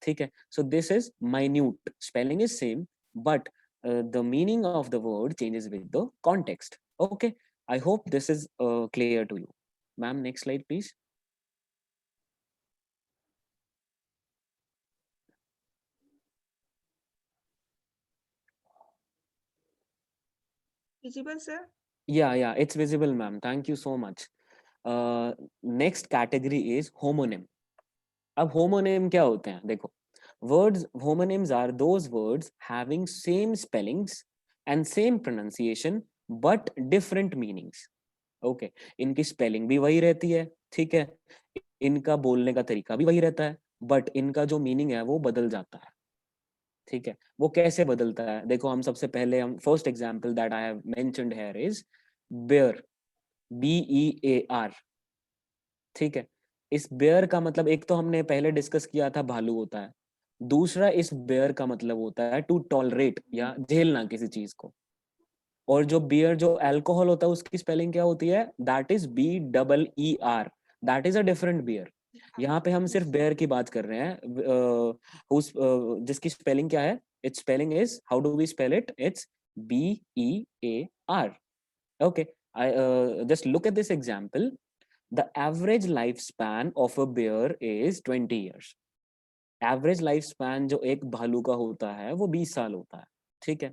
[SPEAKER 3] ठीक है? So this is minute. Spelling is same but the meaning of the word changes with the context. Okay, I hope this is clear to you. Ma'am next slide please.
[SPEAKER 2] Visible, sir?
[SPEAKER 3] Yeah, it's visible, ma'am. Thank you so much. Next category is homonym. अब homonym क्या होते हैं? देखो, words, homonyms are those words having same spellings and same pronunciation but different meanings. Okay, इनकी spelling भी वही रहती है. ठीक है? इनका बोलने का तरीका भी वही रहता है, बट इनका जो मीनिंग है वो बदल जाता है। ठीक है, वो कैसे बदलता है? देखो, हम सबसे पहले हम first example that I have mentioned here is bear, BEAR। ठीक है, इस बेयर का मतलब, एक तो हमने पहले डिस्कस किया था भालू होता है, दूसरा इस बेयर का मतलब होता है टू टॉलरेट या झेलना किसी चीज को। और जो बियर, जो अल्कोहल होता है, उसकी स्पेलिंग क्या होती है? That is BEER, that is a different beer. यहाँ पे हम सिर्फ बेयर की बात कर रहे हैं, जिसकी स्पेलिंग क्या है? It's spelling is, how do we spell it? It's BEAR। okay, I just look at this example. The average lifespan of a bear is 20 years. Average life span जो एक भालू का होता है वो 20 साल होता है। ठीक है,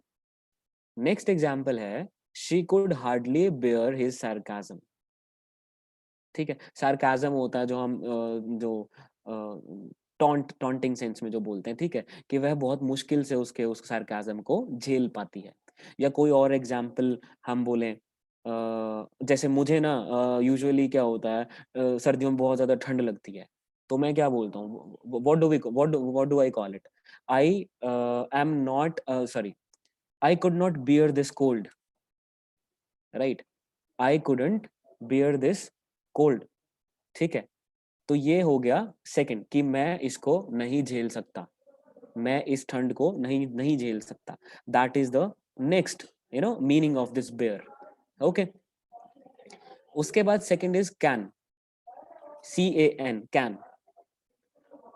[SPEAKER 3] नेक्स्ट एग्जाम्पल है, she could hardly bear his sarcasm. ठीक है, सार्काज्म होता है जो हम जो टॉन्टिंग सेंस में जो बोलते हैं, ठीक है, कि वह बहुत मुश्किल से उसके उस सार्काज्म को झेल पाती है। या कोई और एग्जाम्पल हम बोलें, जैसे मुझे ना यूजुअली क्या होता है, सर्दियों में बहुत ज्यादा ठंड लगती है, तो मैं क्या बोलता हूँ, what do I call it? I am not sorry, I could not bear this cold, right? I couldn't bear this cold। ठीक है, तो ये हो गया सेकंड, कि मैं इसको नहीं झेल सकता, मैं इस ठंड को नहीं नहीं झेल सकता। That is the next meaning of this bear. Okay, उसके बाद second is can, CAN, can.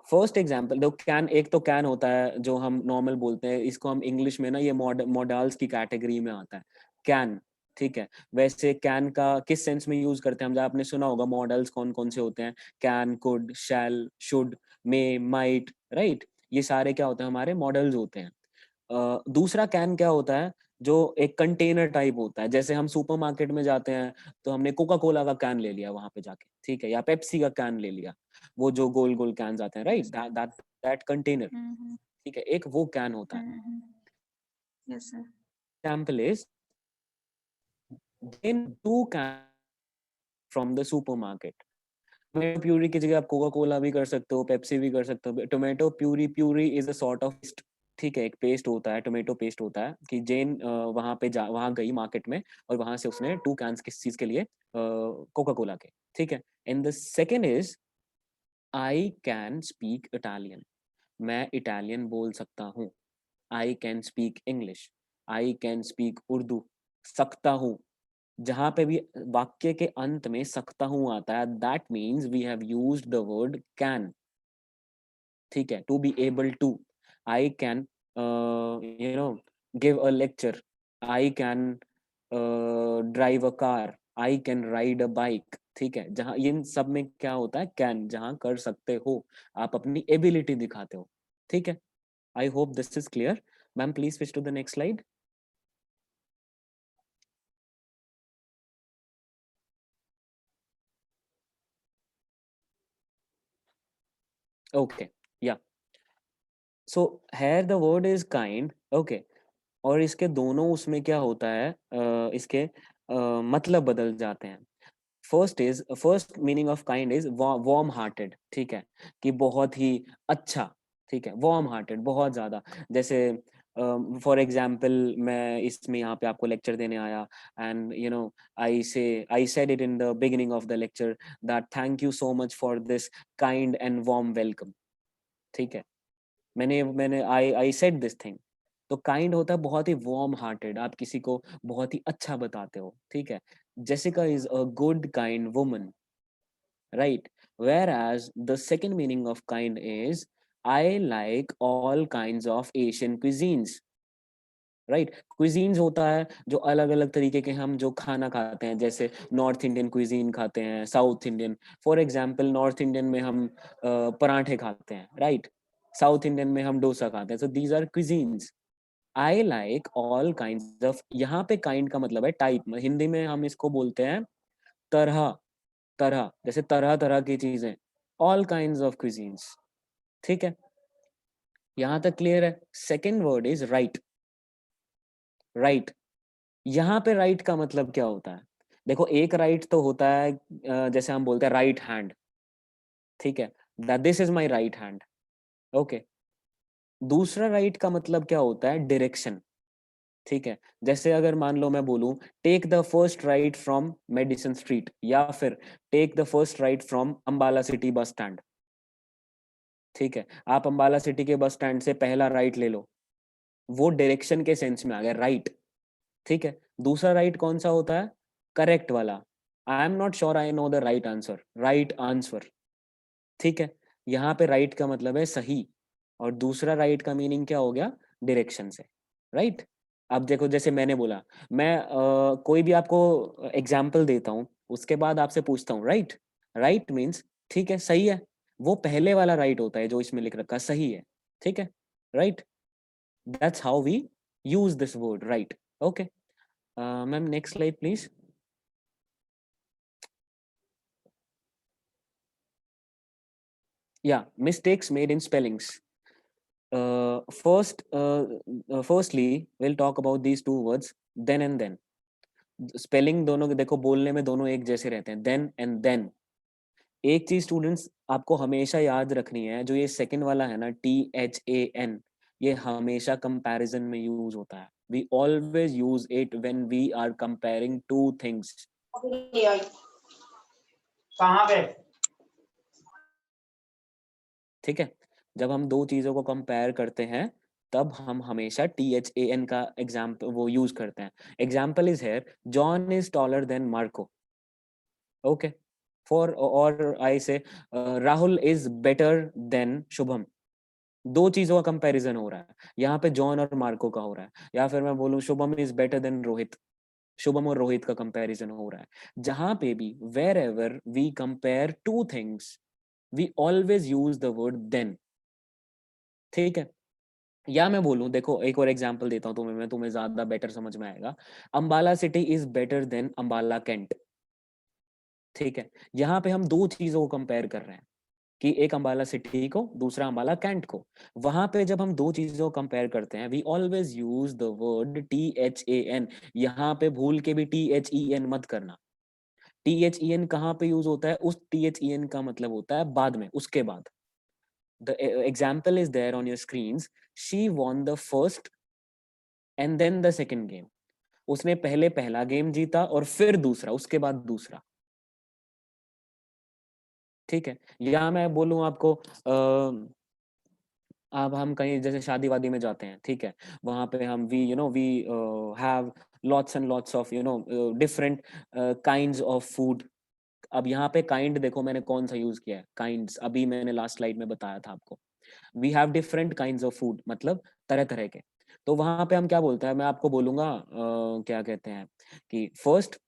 [SPEAKER 3] First example दो, कैन, एक तो कैन होता है जो हम नॉर्मल बोलते हैं, इसको हम इंग्लिश में ना, ये मॉडल्स की कैटेगरी में आता है कैन। ठीक है, वैसे कैन का किस सेंस में यूज करते हैं हम? जब आपने सुना होगा मॉडल्स कौन कौन से होते हैं, can, could, shall, should, may, might, right, ये सारे क्या होते हैं? हमारे मॉडल्स होते हैं। दूसरा कैन क्या होता है? जो एक कंटेनर टाइप होता है, जैसे हम सुपरमार्केट में जाते हैं तो हमने कोका कोला का कैन ले लिया वहां पे जाके, ठीक है, या पेप्सी का कैन ले लिया, वो जो गोल गोल कैन आते हैं, राइट, दैट कंटेनर।
[SPEAKER 2] Mhm,
[SPEAKER 3] ठीक है, एक वो कैन होता है।
[SPEAKER 2] mhm. Yes, sir.
[SPEAKER 3] Example is, in two can from the supermarket. Tomato puree की जगह आप कोका कोला भी कर सकते हो, पेप्सी भी कर सकते हो। Tomato puree, puree is a sort of paste. ठीक है, एक पेस्ट होता है, टोमेटो पेस्ट होता है, कि जेन वहां गई मार्केट में और वहां से उसने 2 कैंस किस चीज के लिए? कोका कोला के। ठीक है, and the second is, I can speak Italian, मैं इटालियन बोल सकता हूँ। I can speak English, I can speak Urdu, सकता हूँ। जहां पे भी वाक्य के अंत में सकता हूँ आता है, that means we have used the word can. ठीक है, to be able to, I can give a lecture, I can drive a car, I can ride a bike. ठीक है, जहां इन सब में क्या होता है? कैन, जहां कर सकते हो, आप अपनी एबिलिटी दिखाते हो। ठीक है, I hope this is clear. Ma'am please switch to the next slide. Okay, yeah, so here the word is kind. Okay, और इसके दोनों उसमें क्या होता है, इसके मतलब बदल जाते हैं। First meaning of kind is warm hearted. ठीक है, कि बहुत ही अच्छा। ठीक है, वार्म हार्टेड, बहुत ज्यादा। जैसे फॉर एग्जाम्पल, मैं इसमें यहाँ पे आपको लेक्चर देने आया, and I said it in the beginning of the lecture that thank you so much for this kind and warm welcome. ठीक है, मैंने मैंने आई सेड दिस थिंग। तो काइंड होता है बहुत ही वार्म हार्टेड, आप किसी को बहुत ही अच्छा बताते हो। ठीक है, Jessica is a good kind woman, right. Whereas the second meaning of kind is, I like all kind of Asian cuisines. Right, cuisines होता है जो अलग अलग तरीके के हम जो खाना खाते हैं, जैसे नॉर्थ इंडियन क्विजीन खाते हैं, south Indian. For example, north Indian में हम पराठे खाते हैं, राइट, साउथ इंडियन में हम डोसा खाते हैं। So these are cuisines. I like all kind of, यहाँ पे काइंड का मतलब है टाइप, हिंदी में हम इसको बोलते हैं तरह। तरह, जैसे तरह तरह की चीजें, ऑल काइंड ऑफ क्विजीन्स। ठीक है, यहाँ तक क्लियर है? Second word is right. Right, यहाँ पे राइट का मतलब क्या होता है? देखो, एक राइट तो होता है, जैसे हम बोलते हैं राइट हैंड, ठीक है, that this is my right hand. Okay, दूसरा राइट का मतलब क्या होता है, डायरेक्शन। ठीक है, जैसे अगर मान लो मैं बोलूं take the first right from Madison street, या फिर take the first right from Ambala city bus stand. ठीक है, आप अंबाला सिटी के बस स्टैंड से पहला राइट ले लो, वो डायरेक्शन के सेंस में आ गया राइट। ठीक है, दूसरा राइट कौन सा होता है, करेक्ट वाला। I am not sure I know the right answer, right answer. ठीक है, यहाँ पे राइट का मतलब है सही, और दूसरा राइट का मीनिंग क्या हो गया, डायरेक्शन से। राइट, अब देखो जैसे मैंने बोला, मैं कोई भी आपको एग्जाम्पल देता हूँ, उसके बाद आपसे पूछता हूँ राइट। राइट मीन्स ठीक है, सही है, वो पहले वाला राइट होता है जो इसमें लिख रखा सही है। ठीक है, right, that's how we use this word right. Okay ma'am, next slide please. Yeah, mistakes made in spellings. Firstly, we'll talk about these two words, then and then. Spelling दोनों के देखो, बोलने में दोनों एक जैसे रहते हैं, देन एंड देन। एक चीज स्टूडेंट्स आपको हमेशा याद रखनी है, जो ये सेकंड वाला है ना, THAN, ये हमेशा कंपैरिजन में यूज होता है। We always use it when we are comparing two things.
[SPEAKER 4] कहाँ पे?
[SPEAKER 3] ठीक है, जब हम दो चीजों को कंपेयर करते हैं तब हम हमेशा THAN का एग्जाम्पल वो यूज करते हैं। Example is here, John is taller than Marco. Okay, for और आई से Rahul is better then Shubham. दो चीजों का कंपैरिजन हो रहा है, यहाँ पे जॉन और मार्को का हो रहा है। या फिर मैं बोलूँ Shubham is better then Rohit, Shubham और रोहित का कंपैरिजन हो रहा है। जहां पे भी wherever we compare two things, we always use the word than. ठीक है, या मैं बोलूं, देखो एक और एग्जांपल देता हूं तुम्हें, मैं तुम्हें ज्यादा बेटर समझ में आएगा। Ambala city is better than Ambala Cantt. ठीक है, यहाँ पे हम दो चीजों को कंपेयर कर रहे हैं, कि एक अंबाला सिटी को, दूसरा अंबाला कैंट को। वहां पे जब हम दो चीजों को कंपेयर करते हैं, we always use the word THAN। यहाँ पे भूल के भी THEN मत करना। THEN कहाँ पे यूज होता है, उस THEN का मतलब होता है बाद में, उसके बाद। The example is there on your screens. She won the first and then the second game. उसने पहले पहला गेम जीता और फिर दूसरा, उसके बाद दूसरा। ठीक है, या मैं बोलूं आपको अब हम कहीं जैसे शादी वादी में जाते हैं, ठीक है, वहां पे हम we have lots and lots of different kinds of food. अब यहाँ पे काइंड देखो मैंने कौन सा यूज किया है, काइंड्स, अभी मैंने लास्ट स्लाइड में बताया था आपको। We have different kinds of food, मतलब तरह तरह के। तो वहां पे हम क्या बोलते हैं, मैं आपको बोलूंगा क्या कहते हैं कि first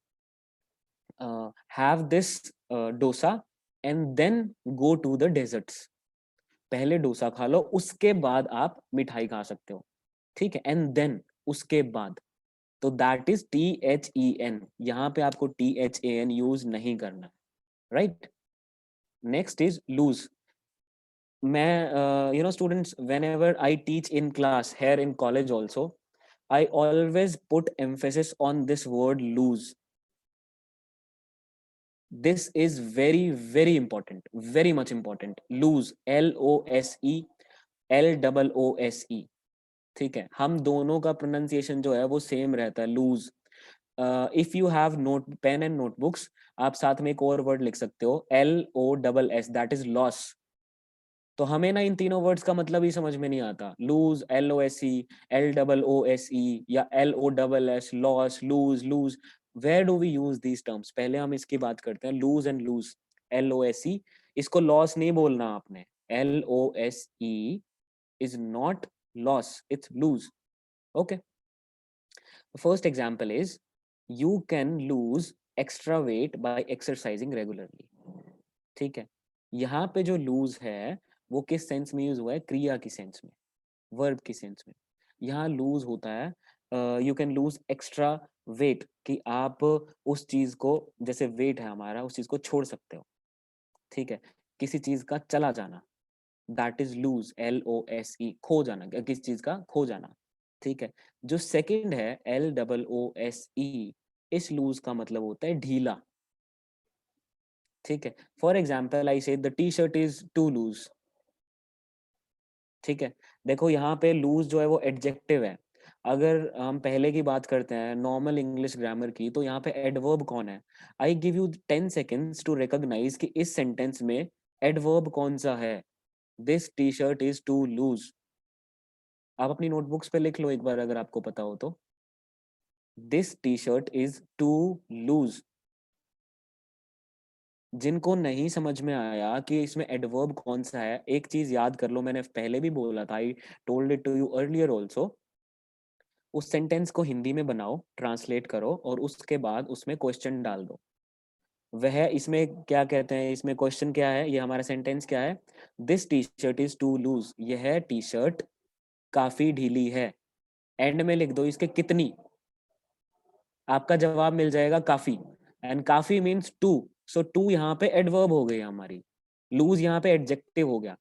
[SPEAKER 3] have this dosa and then go to the desserts. पहले डोसा खा लो, उसके बाद आप मिठाई खा सकते हो। ठीक है, एंड देन, उसके बाद। तो दैट इज THEN। यहाँ पे आपको THAN यूज नहीं करना, राइट। Next is loose. मैं students, whenever I teach in class here in college also, I always put emphasis on this word lose. This is very very important, very much important. Lose, LOSE, LOOSE। ठीक है, हम दोनों का प्रोनाउंसिएशन जो है वो सेम रहता है, loose. If you have note pen and notebooks, आप साथ में एक और वर्ड लिख सकते हो, LOSS, दैट इज लॉस। तो हमें ना इन तीनों वर्ड्स का मतलब ही समझ में नहीं आता, लूज, LOSE, LOOSE, या LOSS, loss, loose, lose. Where do we use these terms, पहले हम इसकी बात करते हैं, लूज एंड लूज, LOSE। इसको लॉस नहीं बोलना आपने, LOSE is not loss, it's lose. Okay, the first example is, you can lose extra weight by exercising regularly. ठीक है, यहाँ पे जो lose है वो किस सेंस में यूज हुआ है, क्रिया की सेंस में, वर्ब की सेंस में। यहाँ लूज होता है, you can lose extra weight, कि आप उस चीज को, जैसे वेट है हमारा, उस चीज को छोड़ सकते हो। ठीक है, किसी चीज का चला जाना, दैट इज लूज, LOSE, खो जाना, किसी चीज का खो जाना। ठीक है, जो सेकंड है LOOSE, इस लूज का मतलब होता है ढीला। ठीक है, for example I say the T shirt is too loose. ठीक है, देखो यहाँ पे लूज जो है वो एडजेक्टिव है। अगर हम पहले की बात करते हैं नॉर्मल इंग्लिश ग्रामर की, तो यहाँ पे एडवर्ब कौन है? I give you 10 seconds to recognise कि इस सेंटेंस में एडवर्ब कौन सा है। This T shirt is too loose. आप अपनी नोटबुक्स पे लिख लो एक बार अगर आपको पता हो तो। This T shirt is too loose. जिनको नहीं समझ में आया कि इसमें एडवर्ब कौन सा है, एक चीज याद कर लो, मैंने पहले भी बोला था, I told it to you earlier also. उस सेंटेंस को हिंदी में बनाओ, ट्रांसलेट करो और उसके बाद उसमें क्वेश्चन डाल दो। वह इसमें क्या कहते हैं, इसमें क्वेश्चन क्या है, ये हमारा सेंटेंस क्या है? This T shirt is too loose. यह टी शर्ट काफी ढीली है। एंड में लिख दो इसके कितनी। आपका जवाब मिल जाएगा काफी। एंड काफी मीन्स टू। सो टू यहाँ पे एडवर्ब हो गई हमारी। लूज यहाँ पे एडजेक्टिव हो गया।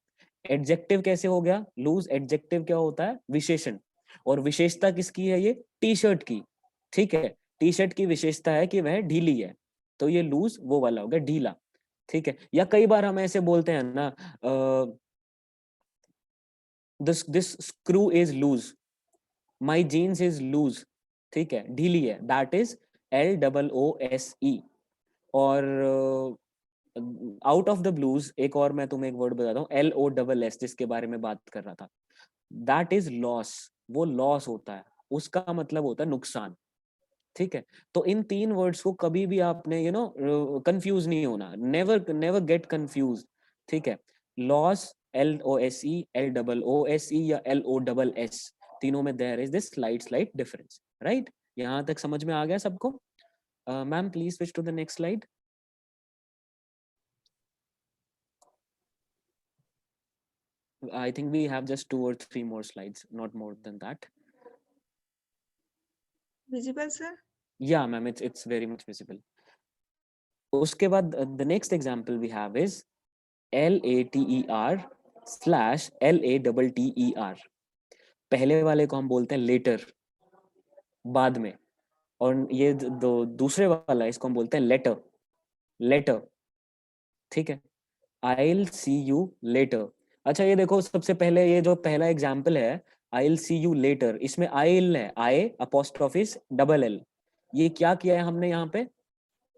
[SPEAKER 3] एडजेक्टिव कैसे हो गया? लूज एडजेक्टिव क्या होता है? विशेषण। और विशेषता किसकी है? ये टी शर्ट की। ठीक है, टी शर्ट की विशेषता है कि वह ढीली है, तो ये लूज वो वाला हो गया, ढीला। ठीक है, या कई बार हम ऐसे बोलते हैं ना, this screw is loose, my jeans is loose. ठीक है, ढीली है, दैट इज LOOSE। और आउट ऑफ द ब्लूज एक और मैं तुम्हें एक वर्ड बताता हूँ, LOSS, जिसके बारे में बात कर रहा था, दैट इज लॉस। वो लॉस होता है, उसका मतलब होता है नुकसान। ठीक है, तो इन तीन वर्ड्स को कभी भी आपने कंफ्यूज नहीं होना, नेवर नेवर गेट कंफ्यूज। ठीक है, लॉस LOSE, LOOSE या LOSS, तीनों में there is this slide difference. Right, यहाँ तक समझ में आ गया सबको? Ma'am please switch to the next slide. I think we have just 2 or 3 more slides, not more than that.
[SPEAKER 2] Visible, sir?
[SPEAKER 3] Yeah, ma'am, it's very much visible. उसके बाद the next example we have is LATER/LATTER। पहले वाले को हम बोलते हैं later, बाद में। और ये दूसरे वाला इसको हम बोलते हैं letter, letter। ठीक है, I'll see you later। अच्छा, ये देखो सबसे पहले ये जो पहला एग्जाम्पल है I'll see you later, इसमें I'll है, I अपोस्ट्रोफिस डबल L। ये क्या किया है हमने यहाँ पे?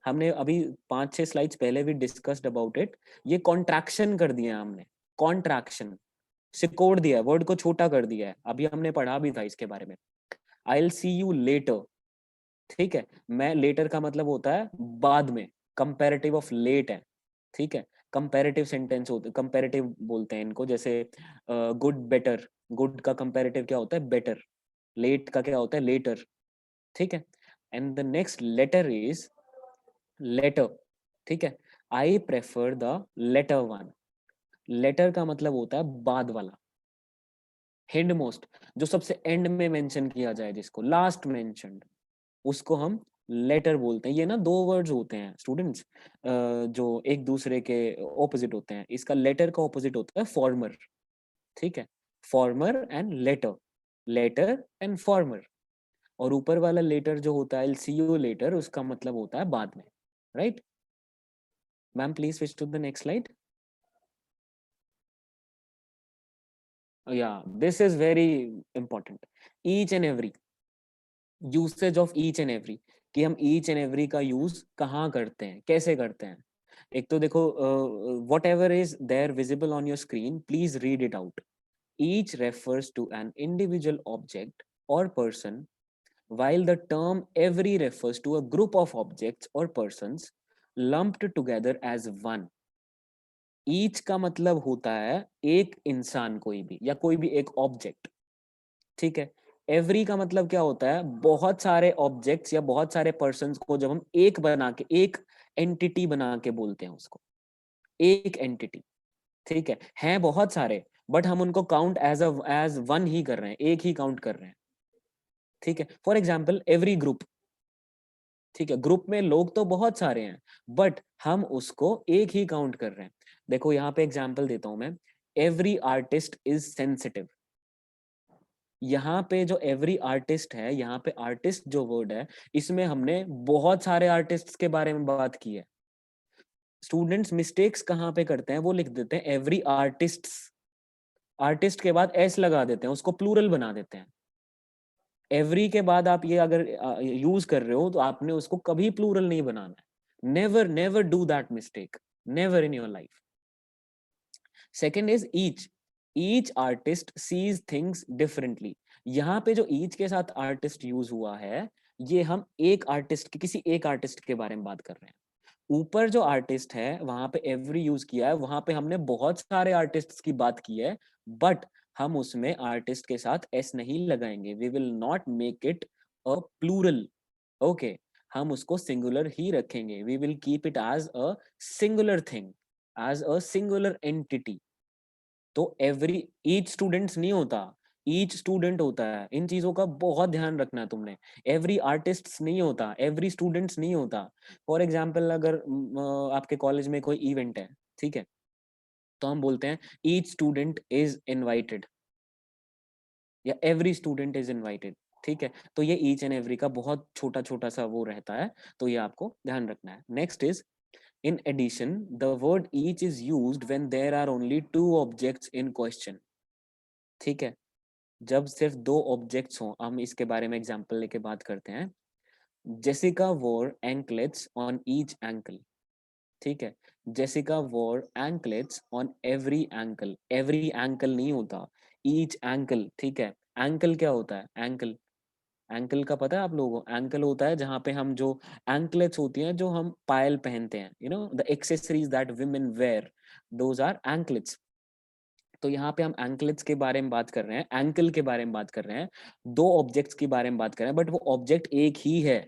[SPEAKER 3] हमने अभी 5-6 स्लाइड्स पहले भी डिस्कस्ड अबाउट इट। ये कॉन्ट्रैक्शन कर दिया हमने, कॉन्ट्रैक्शन, सिकोड़ दिया, वर्ड को छोटा कर दिया है। अभी हमने पढ़ा भी था इसके बारे में। I'll see you later। ठीक है, मैं लेटर का मतलब होता है बाद में, कंपैरेटिव ऑफ लेट है। ठीक है, कंपैरेटिव सेंटेंस होते, कंपैरेटिव बोलते हैं इनको, जैसे गुड बेटर। गुड का कंपैरेटिव क्या होता है? बेटर। लेट का क्या होता है? लेटर। ठीक है, and the next letter is latter. ठीक है, I prefer the latter one. Latter का मतलब होता है बाद वाला, हिंड मोस्ट, जो सबसे एंड में मेंशन किया जाए, जिसको लास्ट मेंशन्ड, उसको हम लेटर बोलते हैं। ये ना दो वर्ड्स होते हैं स्टूडेंट्स, जो एक दूसरे के ऑपोजिट होते हैं। इसका लेटर का ऑपोजिट होता है फॉर्मर। ठीक है, former and latter, latter and former. और ऊपर वाला लेटर जो होता है सी यू लेटर, उसका मतलब होता है बाद में। Right ma'am, please switch to the next slide. या this is very important, each and every, usage of each and every, कि हम ईच एंड एवरी का यूज कहाँ करते हैं, कैसे करते हैं। एक तो देखो, whatever is there visible on your screen, please read it out. Each refers to an individual object और person, while the term every refers to a group of objects or persons lumped together as one। each का मतलब होता है एक इंसान, कोई भी, या कोई भी एक ऑब्जेक्ट। ठीक है, एवरी का मतलब क्या होता है? बहुत सारे ऑब्जेक्ट्स या बहुत सारे पर्सन्स को जब हम एक बना के, एक एंटिटी बना के बोलते हैं उसको, एक एंटिटी। ठीक है बहुत सारे, बट हम उनको काउंट एज वन ही कर रहे हैं, एक ही काउंट कर रहे हैं। ठीक है, फॉर एग्जाम्पल एवरी ग्रुप। ठीक है, ग्रुप में लोग तो बहुत सारे हैं, बट हम उसको एक ही काउंट कर रहे हैं। देखो यहाँ पे एग्जाम्पल देता हूं मैं, एवरी आर्टिस्ट इज सेंसिटिव। यहाँ पे जो एवरी आर्टिस्ट है, यहाँ पे आर्टिस्ट जो वर्ड है, इसमें हमने बहुत सारे आर्टिस्ट के बारे में बात की है। स्टूडेंट्स मिस्टेक्स कहाँ पे करते हैं, वो लिख देते हैं एवरी आर्टिस्ट, आर्टिस्ट के बाद एस लगा देते हैं, उसको प्लूरल बना देते हैं। एवरी के बाद आप ये अगर यूज कर रहे हो तो आपने उसको कभी प्लूरल नहीं बनाना है। Never never do that mistake, never in your life. Second is each artist sees things differently. यहाँ पे जो ईच के साथ आर्टिस्ट यूज हुआ है, ये हम एक आर्टिस्ट की, किसी एक आर्टिस्ट के बारे में बात कर रहे हैं। ऊपर जो आर्टिस्ट है वहां पे एवरी यूज किया है, वहां पे हमने बहुत सारे आर्टिस्ट की बात की है, बट हम उसमें आर्टिस्ट के साथ एस नहीं लगाएंगे। We will not make it a plural. Okay, हम उसको सिंगुलर ही रखेंगे। We will keep it as a singular thing, as a singular entity. तो एवरी, ईच स्टूडेंट्स नहीं होता, ईच स्टूडेंट होता है। इन चीजों का बहुत ध्यान रखना है तुमने। एवरी आर्टिस्ट नहीं होता, एवरी स्टूडेंट्स नहीं होता। फॉर एग्जाम्पल, अगर आपके कॉलेज में कोई इवेंट है, ठीक है, तो हम बोलते हैं ईच स्टूडेंट इज इनवाइटेड या एवरी स्टूडेंट इज इनवाइटेड। ठीक है, तो ये ईच एंड एवरी का बहुत छोटा छोटा सा वो रहता है, तो ये आपको ध्यान रखना है। Next is, in addition, the word each is used when there are only two objects in question. ठीक है, जब सिर्फ दो ऑब्जेक्ट्स हों, हम इसके बारे में एग्जांपल लेके बात करते हैं। Jessica wore anklets on each ankle. ठीक है, Jessica wore anklets on every ankle. every ankle नहीं होता, each ankle। ठीक है, ankle क्या होता है? ankle, एंकल का पता है आप लोगों को? एंकल होता है जहाँ पे हम जो एंकलेट्स होती हैं, जो हम पायल पहनते हैं, you know the accessories that women wear, those are anklets. तो यहाँ पे हम एंकलेट्स के बारे में बात कर रहे हैं, एंकल के बारे में बात कर रहे हैं, दो ऑब्जेक्ट्स के बारे में बात कर रहे हैं, बट वो ऑब्जेक्ट एक ही है।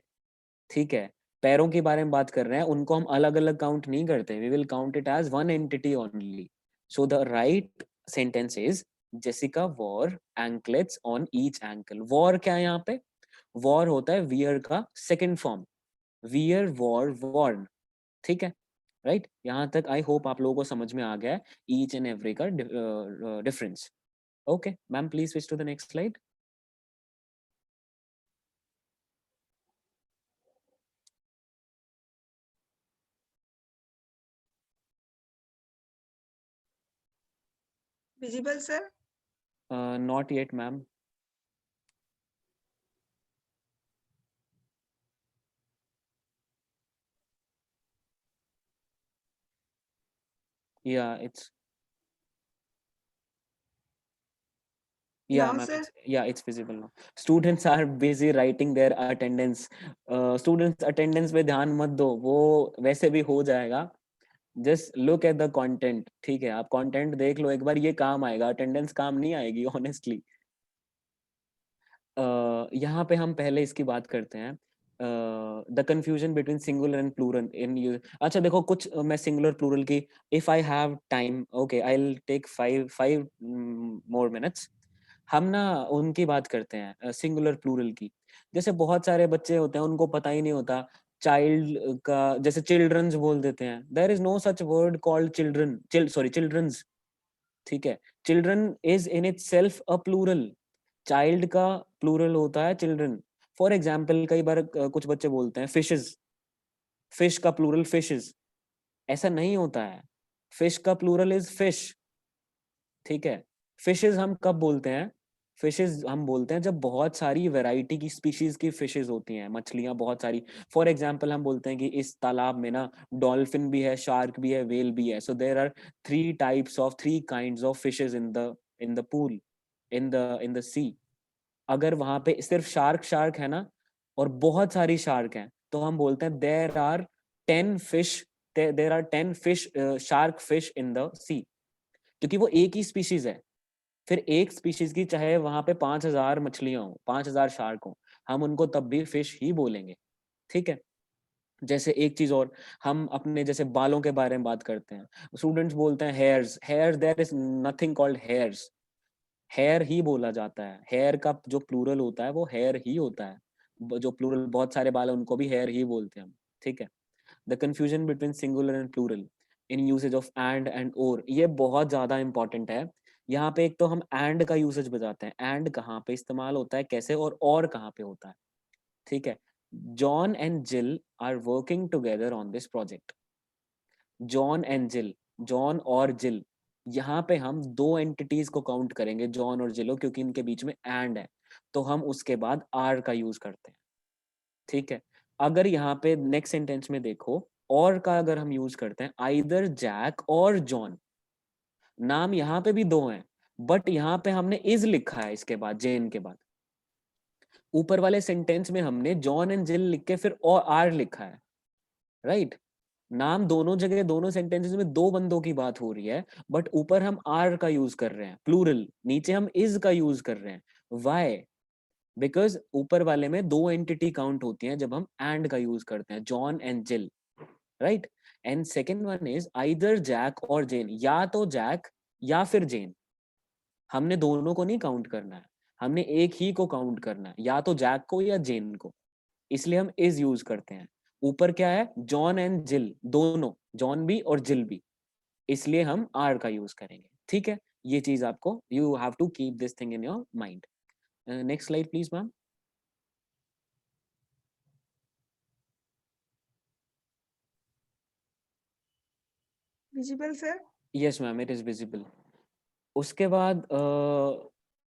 [SPEAKER 3] ठीक है, पैरों के बारे में बात कर रहे हैं, उनको हम अलग अलग काउंट नहीं करते। We will count it as one entity only. So the right sentence is Jessica wore anklets on each ankle. Wore क्या है यहाँ पे? वॉर होता है वियर का second form, wear wore worn. ठीक है, राइट? यहां तक आई होप आप लोगों को समझ में आ गया है ईच एंड एवरी का difference. Okay ma'am, please switch to the next slide.
[SPEAKER 2] Visible, sir?
[SPEAKER 3] Not yet ma'am. Yeah it's, yeah
[SPEAKER 2] Now,
[SPEAKER 3] ma'am,
[SPEAKER 2] sir?
[SPEAKER 3] it's visible now. Students are busy writing their attendance. Students attendance पे ध्यान मत दो, वो वैसे भी हो जाएगा। Just look at the content. ठीक है, आप कंटेंट देख लो एक बार, ये काम आएगा, अटेंडेंस काम नहीं आएगी ऑनेस्टली। यहाँ पे हम पहले इसकी बात करते हैं, the confusion between singular and plural in use. अच्छा देखो, कुछ मैं सिंगुलर प्लूरल की, if I have time, okay I will take 5 more minutes. हम ना उनकी बात करते हैं सिंगुलर प्लूरल की। जैसे बहुत सारे बच्चे होते हैं, उनको पता ही नहीं होता चाइल्ड का, जैसे चिल्ड्रंस बोल देते हैं। There is no such word called children, sorry childrens. ठीक है, children is in itself a plural. Child का प्लूरल होता है चिल्ड्रन। फॉर एग्जाम्पल, कई बार कुछ बच्चे बोलते हैं फिशेज, फिश का प्लूरल फिशेज। ऐसा नहीं होता है, फिश का प्लूरल इज फिश। ठीक है, फिशेज हम कब बोलते हैं? फिशेज हम बोलते हैं जब बहुत सारी वैरायटी की स्पीशीज की फिशेज होती हैं, मछलियां बहुत सारी। फॉर एग्जाम्पल, हम बोलते हैं कि इस तालाब में ना डॉल्फिन भी है, शार्क भी है, वेल भी है। So there are 3 kinds of fishes in the pool, in the sea. अगर वहां पे सिर्फ शार्क शार्क है ना, और बहुत सारी शार्क हैं, तो हम बोलते हैं there are 10 fish, shark fish in the sea, क्योंकि वो एक ही स्पीशीज है। फिर एक स्पीशीज की चाहे वहां पे 5,000 मछलियां हो, 5,000 शार्क हो, हम उनको तब भी फिश ही बोलेंगे। ठीक है, जैसे एक चीज और, हम अपने जैसे बालों के बारे में बात करते हैं, स्टूडेंट्स बोलते हैं hairs, hairs, there is nothing called hairs. Hair ही बोला जाता है, हेयर का जो प्लूरल होता है वो हेयर ही होता है। जो प्लूरल बहुत सारे बाल है, उनको भी हेयर ही बोलते हैं हम। ठीक है, the confusion between singular and plural in usage of and और, ये बहुत ज्यादा इंपॉर्टेंट है। यहाँ पे एक तो हम एंड का यूसेज बताते हैं, एंड कहाँ पे इस्तेमाल होता है, कैसे, और कहाँ पे होता है। ठीक है, John and Jill are working together on this project. John and Jill, John और जिल, यहाँ पे हम दो एंटिटीज को काउंट करेंगे, जॉन और जिलो, क्योंकि इनके बीच में एंड है, तो हम उसके बाद आर का यूज करते हैं, ठीक है। अगर यहाँ पे नेक्स्ट सेंटेंस में देखो, और का अगर हम यूज करते हैं, आइदर जैक और जॉन, नाम यहाँ पे भी दो हैं, बट यहाँ पे हमने इज लिखा है इसके बाद, जेन के बाद। ऊपर वाले सेंटेंस में हमने जॉन एंड जिल लिख के फिर और आर लिखा है, राइट। नाम दोनों जगह, दोनों सेंटेंसेस में दो बंदों की बात हो रही है, बट ऊपर हम आर का यूज कर रहे हैं प्लूरल, नीचे हम इज का यूज कर रहे हैं। वाई? बिकॉज ऊपर वाले में दो एंटिटी काउंट होती हैं जब हम एंड का यूज करते हैं, John and Jill, right. And second one is either Jack और जेन, या तो जैक या फिर जेन, हमने दोनों को नहीं काउंट करना है, हमने एक ही को काउंट करना है, या तो जैक को या जेन को, इसलिए हम इज यूज करते हैं। ऊपर क्या है, जॉन एंड जिल, दोनों, जॉन भी और जिल भी, इसलिए हम आर का यूज करेंगे, ठीक है। ये चीज आपको, you have to keep this thing in your mind. Next slide please ma'am.
[SPEAKER 2] Visible, sir?
[SPEAKER 3] Yes ma'am, it is visible. उसके बाद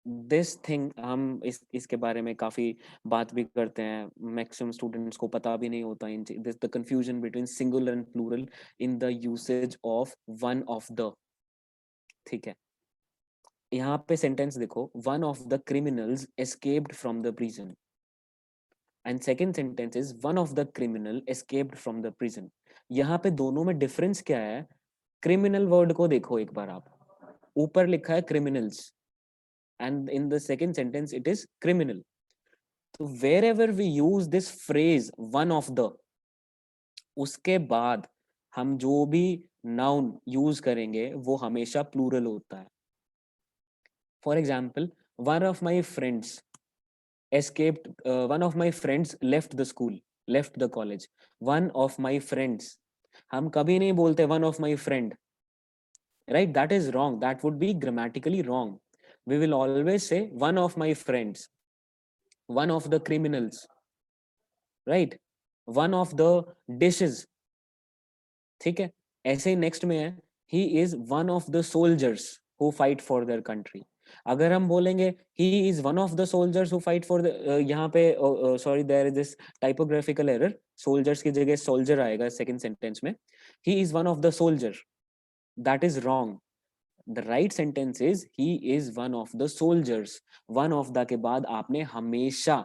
[SPEAKER 3] दिस थिंग, हम इसके बारे में काफी बात भी करते हैं, मैक्सिमम स्टूडेंट्स को पता भी नहीं होता in this, the confusion between singular and plural in the usage of one of the, ठीक है। यहाँ पे सेंटेंस देखो, one of the criminals escaped from the prison, and second sentence is one of the criminal escaped from the prison. यहाँ पे दोनों में डिफरेंस क्या है? क्रिमिनल वर्ड को देखो एक बार आप, ऊपर लिखा है criminals and in the second sentence it is criminal. So wherever we use this phrase one of the, उसके बाद हम जो भी noun use करेंगे वो हमेशा plural होता है। For example, one of my friends escaped, one of my friends left the school, left the college, one of my friends, हम कभी नहीं बोलते one of my friend, right? That is wrong, that would be grammatically wrong. We will always say one of my friends, one of the criminals, right? One of the dishes, ठीक है। ऐसे ही नेक्स्ट में है, he is one of the soldiers who fight for their country। अगर हम बोलेंगे he is one of the soldiers who fight for the, यहाँ पे sorry there is this typographical error, soldiers की जगह soldier आएगा सेकंड सेंटेंस में, he is one of the soldier, that is wrong। The right sentence is he is one of the soldiers। one of the के बाद आपने हमेशा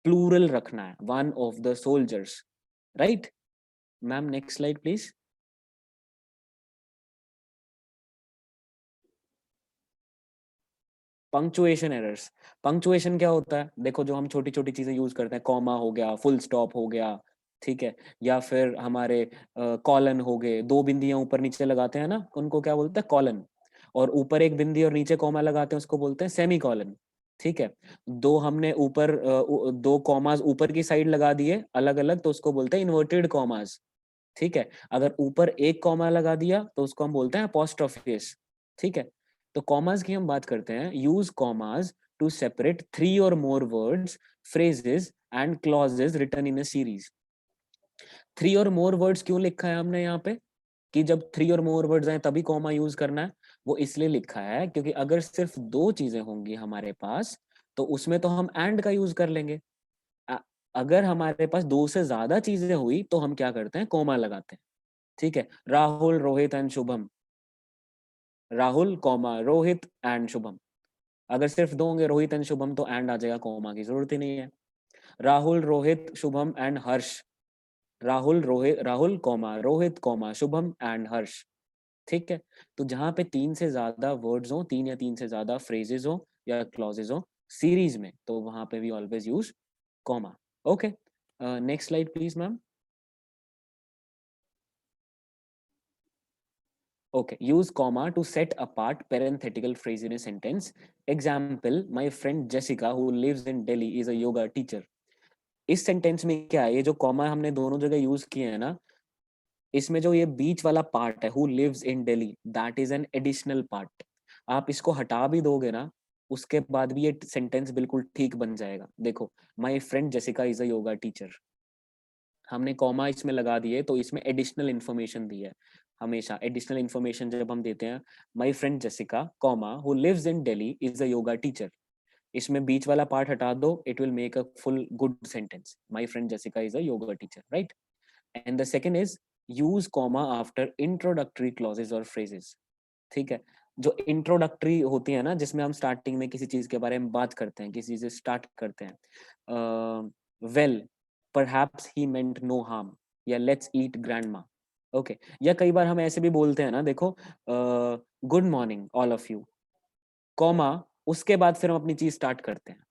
[SPEAKER 3] plural रखना है, one of the soldiers, right? Ma'am, next slide please। Punctuation errors. Punctuation क्या होता है? देखो, जो हम छोटी छोटी चीजें यूज करते हैं, कॉमा हो गया, फुल स्टॉप हो गया, ठीक है, या फिर हमारे कॉलन हो गए, दो बिंदियां ऊपर नीचे लगाते हैं ना, उनको क्या बोलते हैं? कॉलन। और ऊपर एक बिंदी और नीचे कॉमा लगाते हैं, उसको बोलते हैं सेमी कॉलन, ठीक है। दो हमने ऊपर दो कॉमास ऊपर की साइड लगा दिए अलग अलग, तो उसको बोलते हैं इन्वर्टेड कॉमास, ठीक है। अगर ऊपर एक कॉमा लगा दिया तो उसको हम बोलते हैं अपोस्ट्रोफिस, ठीक है। तो कॉमास की हम बात करते हैं, use commas to separate 3 or more words, phrases and clauses written in a series. 3 or more words क्यों लिखा है हमने यहाँ पे कि जब 3 or more वर्ड्स आए तभी कॉमा यूज करना है? वो इसलिए लिखा है क्योंकि अगर सिर्फ दो चीजें होंगी हमारे पास तो उसमें तो हम एंड का यूज कर लेंगे। अगर हमारे पास दो से ज्यादा चीजें हुई तो हम क्या करते हैं? कॉमा लगाते हैं, ठीक है। Rahul, Rohit and Shubham, Rahul comma Rohit and Shubham. अगर सिर्फ दो होंगे, रोहित एंड शुभम, तो एंड आ जाएगा, कॉमा की जरूरत ही नहीं है। Rahul, Rohit, Shubham and Harsh, Rahul, Rohit, Rahul comma Rohit comma Shubham and Harsh, ठीक है। तो जहां पे 3 से ज्यादा वर्ड्स हो, 3 या 3 से ज्यादा फ्रेजेस हो या क्लॉजेस हो सीरीज में, तो वहां पे we always use comma. Okay, next slide please ma'am. Okay, use comma to set apart parenthetical phrase in a sentence. Example, my friend Jessica who lives in Delhi is a yoga teacher। इस सेंटेंस में क्या है? ये जो कॉमा हमने दोनों जगह यूज किए हैं ना, इसमें जो ये बीच वाला पार्ट है, who lives in Delhi, that is an additional part। आप इसको हटा भी दोगे ना, उसके बाद भी ये सेंटेंस बिल्कुल ठीक बन जाएगा। देखो, my friend Jessica is a yoga teacher, हमने कॉमा इसमें लगा दिए तो इसमें एडिशनल इंफॉर्मेशन दी है। हमेशा एडिशनल इन्फॉर्मेशन जब हम देते हैं, my friend Jessica comma who lives in Delhi is a yoga teacher, इसमें बीच वाला पार्ट हटा दो, it will make a full good sentence, my friend Jessica is a yoga teacher, right? And the second is use comma after introductory clauses और फ्रेजेस। ठीक है, जो इंट्रोडक्टरी होती है ना, जिसमें हम स्टार्टिंग में किसी चीज के बारे में बात करते हैं, किसी चीज से स्टार्ट करते हैं, वेल परहैप्स ही मेंट नो हार्म, या लेट्स ईट ग्रैंडमा, ओके। या कई बार हम ऐसे भी बोलते हैं ना, देखो good morning all of you, comma, उसके बाद फिर हम अपनी चीज स्टार्ट करते हैं।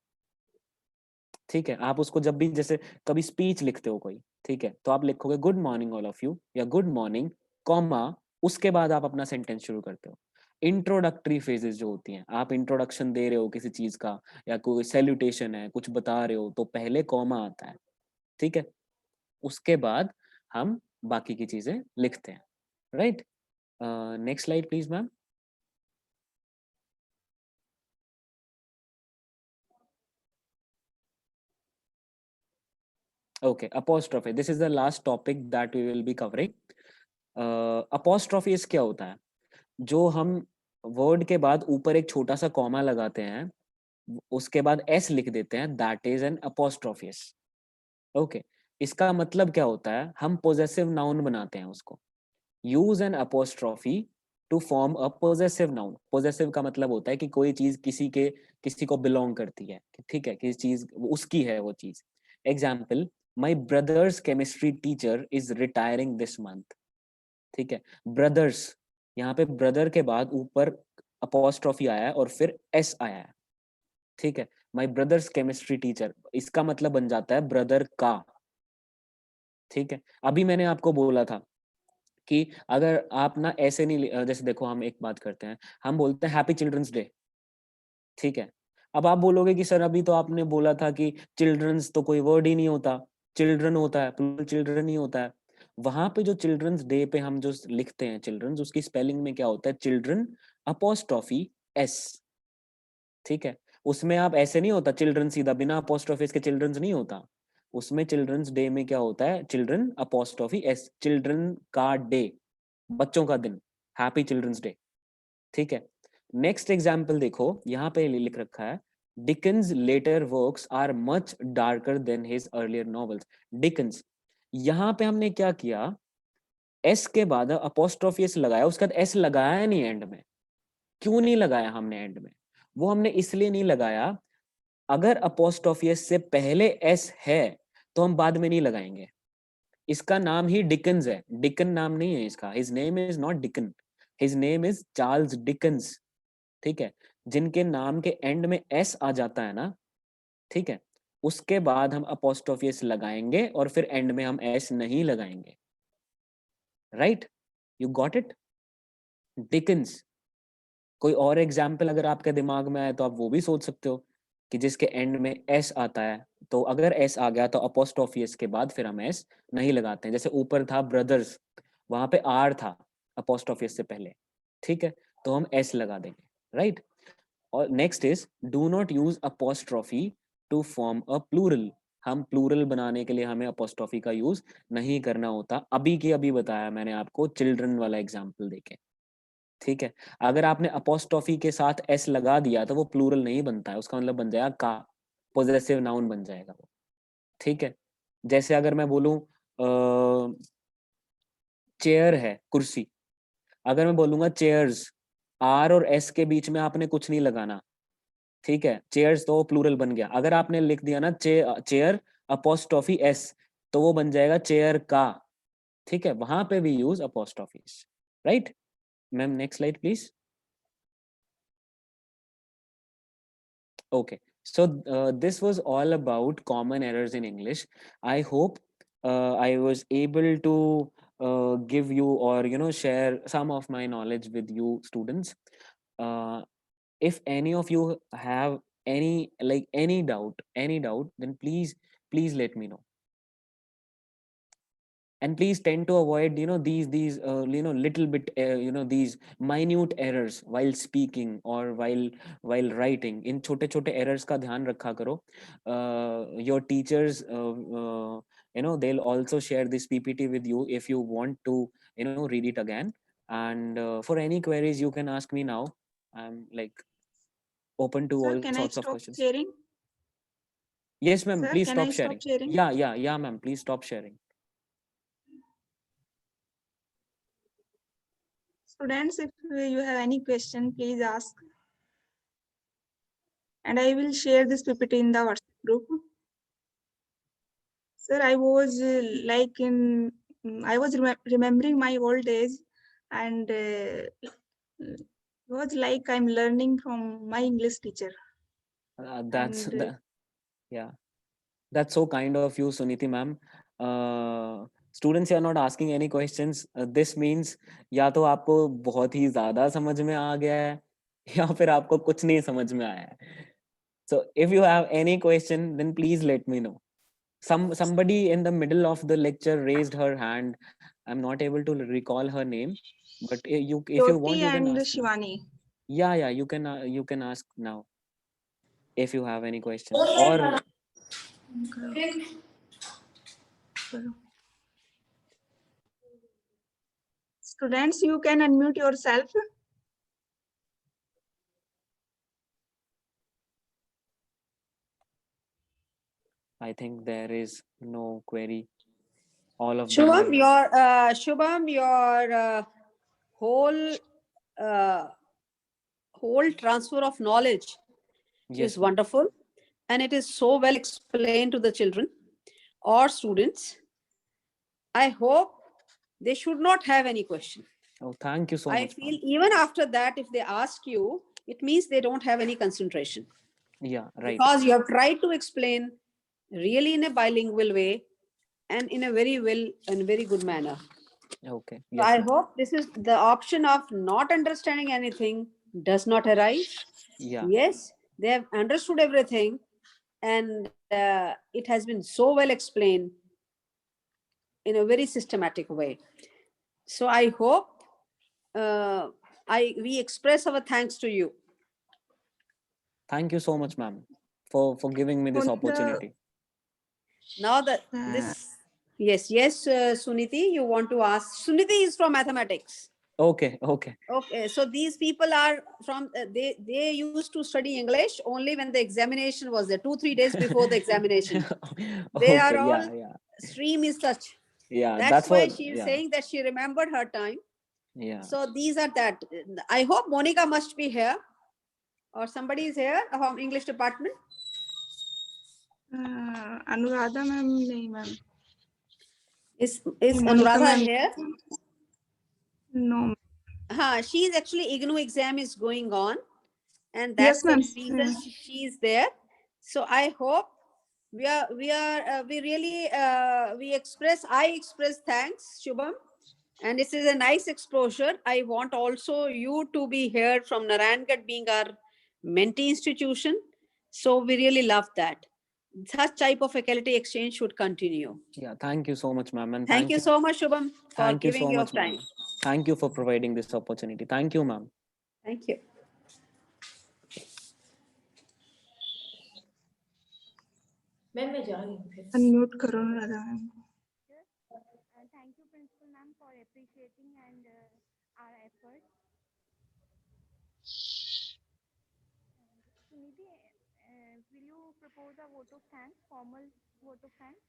[SPEAKER 3] ठीक है, आप उसको जब भी जैसे कभी स्पीच लिखते हो कोई, ठीक है, तो आप लिखोगे good morning all of you या गुड मॉर्निंग, कॉमा, उसके बाद आप अपना सेंटेंस शुरू करते हो। इंट्रोडक्टरी फेजेस जो होती हैं, आप इंट्रोडक्शन दे रहे हो किसी चीज का, या कोई सैल्यूटेशन है, कुछ बता रहे हो, तो पहले कॉमा आता है। ठीक है, उसके बाद हम बाकी की चीजें लिखते हैं, right? Next slide please ma'am. Okay, apostrophe. This is the last topic that we will be covering. Apostrophe क्या होता है? जो हम वर्ड के बाद ऊपर एक छोटा सा कॉमा लगाते हैं, उसके बाद एस लिख देते हैं, दैट इज एन अपोस्ट्रोफियस। ओके, इसका मतलब क्या होता है? हम पोजेसिव नाउन बनाते हैं उसको। Use an apostrophe to form a possessive noun. Possessive का मतलब होता है कि कोई चीज किसी को बिलोंग करती है, ठीक है, किसी चीज उसकी है वो चीज। Example, my brothers chemistry teacher is retiring this month. ठीक है, ब्रदर्स, यहाँ पे ब्रदर के बाद ऊपर अपोस्ट्रोफी आया है और फिर एस आया है। ठीक है, माई ब्रदर्स केमिस्ट्री टीचर, इसका मतलब बन जाता है ब्रदर का। ठीक है, अभी मैंने आपको बोला था कि अगर आप ना ऐसे नहीं जैसे देखो, हम एक बात करते हैं, हम बोलते हैं हैप्पी चिल्ड्रंस डे। ठीक है, अब आप बोलोगे कि सर अभी तो आपने बोला था कि चिल्ड्रंस तो कोई वर्ड ही नहीं होता, चिल्ड्रन होता है, प्लूरल चिल्ड्रन ही होता है। वहां पे जो चिल्ड्रंस डे पे हम जो लिखते हैं चिल्ड्रंस, उसकी स्पेलिंग में क्या होता है? Children apostrophe S. ठीक है, उसमें आप ऐसे नहीं होता चिल्ड्रन सीधा बिना अपोस्ट्रोफी के चिल्ड्रंस नहीं होता। उसमें चिल्ड्रंस डे में क्या होता है? चिल्ड्रन अपोस्ट्रोफी एस, चिल्ड्रन का डे, बच्चों का दिन, हैप्पी चिल्ड्रंस डे। ठीक है, नेक्स्ट एग्जाम्पल देखो, यहाँ पे लिख रखा है Dickens later works are much darker than his earlier novels. Dickens, यहाँ पे हमने क्या किया? एस के बाद अपोस्ट्रोफी एस लगाया, उसके बाद एस लगाया नहीं एंड में। क्यों नहीं लगाया हमने एंड में? वो हमने इसलिए नहीं लगाया, अगर अपोस्ट्रोफी एस से पहले एस है तो हम बाद में नहीं लगाएंगे। इसका नाम ही डिकन्स है, डिकन नाम नहीं है इसका। His name is not deacon, his name is Charles Dickens. ठीक है, जिनके नाम के एंड में एस आ जाता है ना, ठीक है, उसके बाद हम अपोस्ट्रोफी एस लगाएंगे और फिर एंड में हम एस नहीं लगाएंगे। Right, you got it? Dickens. कोई और एग्जाम्पल अगर आपके दिमाग में आए तो आप वो भी सोच सकते हो कि जिसके एंड में एस आता है, तो अगर एस आ गया तो अपोस्ट्रोफी एस के बाद फिर हम एस नहीं लगाते हैं। जैसे ऊपर था ब्रदर्स, वहां पे आर था अपोस्ट्रोफी एस से पहले, ठीक है, तो हम एस लगा देंगे, राइट? और next is do not use apostrophe to form a plural. हम प्लूरल बनाने के लिए हमें अपोस्ट्रोफी का यूज नहीं करना होता। अभी के अभी बताया मैंने आपको चिल्ड्रन वाला एग्जाम्पल देके। ठीक है, अगर आपने अपोस्ट्रोफी के साथ एस लगा दिया तो वो प्लूरल नहीं बनता है, उसका मतलब बन जाएगा का, पोजेसिव नाउन बन जाएगा वो। ठीक है, जैसे अगर मैं बोलूं चेयर है, कुर्सी, अगर मैं बोलूंगा चेयर्स, आर और एस के बीच में आपने कुछ नहीं लगाना। ठीक है, चेयर्स तो प्लूरल बन गया। अगर आपने लिख दिया ना चेयर अपोस्ट्रोफी एस, तो वो बन जाएगा चेयर का। ठीक है, वहां पे भी use apostrophes, right? Ma'am next slide please. Okay, so this was all about common errors in English. I hope I was able to give you, or share some of my knowledge with you students. Uh, if any of you have any doubt, then please let me know. And please tend to avoid these little bit these minute errors while speaking or while writing. In छोटे छोटे errors का ध्यान रखा करो. Your teachers they'll also share this PPT with you if you want to read it again. And for any queries, you can ask me now. I'm like open to
[SPEAKER 2] Sir,
[SPEAKER 3] all
[SPEAKER 2] can I
[SPEAKER 3] sorts of
[SPEAKER 2] stop
[SPEAKER 3] questions.
[SPEAKER 2] sharing?
[SPEAKER 3] Yes, ma'am.
[SPEAKER 2] Sir,
[SPEAKER 3] Please
[SPEAKER 2] can
[SPEAKER 3] stop
[SPEAKER 2] I stop
[SPEAKER 3] sharing.
[SPEAKER 2] sharing?
[SPEAKER 3] Yeah, ma'am. Please stop sharing.
[SPEAKER 2] Students, if you have any question, please ask. And I will share this PPT in the WhatsApp group. Sir, I was I was remembering my old days, and was like I'm learning from my English teacher.
[SPEAKER 3] That's
[SPEAKER 2] And
[SPEAKER 3] yeah. That's so kind of you, Suniti ma'am. Students are not asking any questions. This means या तो आपको बहुत ही ज़्यादा समझ में आ गया है या फिर आपको कुछ नहीं समझ में आया है. So if you have any question, then please let me know. Somebody in the middle of the lecture raised her hand. I'm not able to recall her name, but if you
[SPEAKER 2] Jyoti
[SPEAKER 3] want, you can
[SPEAKER 2] and
[SPEAKER 3] ask now.
[SPEAKER 2] Shivani.
[SPEAKER 3] Yeah, you can ask now if you have any question. Or
[SPEAKER 2] Students, you can unmute yourself.
[SPEAKER 3] I think there is no query. All of them
[SPEAKER 1] Shubham,
[SPEAKER 3] are.
[SPEAKER 1] your whole whole transfer of knowledge
[SPEAKER 3] Yes,
[SPEAKER 1] is
[SPEAKER 3] ma'am.
[SPEAKER 1] wonderful, and it is so well explained to the children or students. I hope they should not have any question.
[SPEAKER 3] Oh, thank you so
[SPEAKER 1] I
[SPEAKER 3] much,
[SPEAKER 1] feel
[SPEAKER 3] ma'am.
[SPEAKER 1] even after that, if they ask you, it means they don't have any concentration,
[SPEAKER 3] Yeah, right.
[SPEAKER 1] because you have tried to explain really in a bilingual way and in a very well and very good manner.
[SPEAKER 3] Okay.
[SPEAKER 1] So
[SPEAKER 3] Yes,
[SPEAKER 1] I
[SPEAKER 3] ma'am.
[SPEAKER 1] hope this is the option of not understanding anything does not arise.
[SPEAKER 3] Yeah.
[SPEAKER 1] Yes, they have understood everything, and it has been so well explained in a very systematic way. So I hope we express our thanks to you.
[SPEAKER 3] Thank you so much, ma'am, for giving me this
[SPEAKER 2] On the
[SPEAKER 3] opportunity.
[SPEAKER 1] Now that this, yes, Suniti, you want to ask? Suniti is from mathematics.
[SPEAKER 3] Okay.
[SPEAKER 1] Okay, so these people are from they used to study English only when the examination was there, 2-3 days before the examination. They are
[SPEAKER 3] Okay.
[SPEAKER 1] all
[SPEAKER 3] Yeah.
[SPEAKER 1] stream is such.
[SPEAKER 3] Yeah.
[SPEAKER 1] That's
[SPEAKER 3] That's
[SPEAKER 1] why
[SPEAKER 3] what.
[SPEAKER 1] she is
[SPEAKER 3] Yeah.
[SPEAKER 1] saying that she remembered her time.
[SPEAKER 3] Yeah.
[SPEAKER 1] So these are that. I hope Monica must be here, or somebody is here from English department.
[SPEAKER 2] Anuradha ma'am, nahi ma'am.
[SPEAKER 1] Is
[SPEAKER 2] Monica
[SPEAKER 1] Anuradha
[SPEAKER 2] ma'am.
[SPEAKER 1] here?
[SPEAKER 2] No.
[SPEAKER 1] She is actually IGNOU exam is going on, and
[SPEAKER 2] Yes,
[SPEAKER 1] that's the
[SPEAKER 2] ma'am.
[SPEAKER 1] reason she is there. So I hope we really I express thanks, Shubham, and this is a nice exposure. I want also you to be here from Narayangarh being our mentee institution. So we really love that. Such type of faculty exchange should continue.
[SPEAKER 3] Yeah. Thank you so much, ma'am, and
[SPEAKER 1] Thank you so much, Shubham, for
[SPEAKER 3] thank you
[SPEAKER 1] giving
[SPEAKER 3] so
[SPEAKER 1] your
[SPEAKER 3] much,
[SPEAKER 1] time.
[SPEAKER 3] ma'am. Thank you for providing this opportunity. Thank you, ma'am.
[SPEAKER 1] Thank you.
[SPEAKER 4] मैं जा रही हूँ फिर।
[SPEAKER 2] Unmute करो Anuradha ma'am.
[SPEAKER 5] Thank you, Principal Ma'am, for appreciating and our efforts. Sunidhi, will you propose a vote of thanks, formal vote of thanks?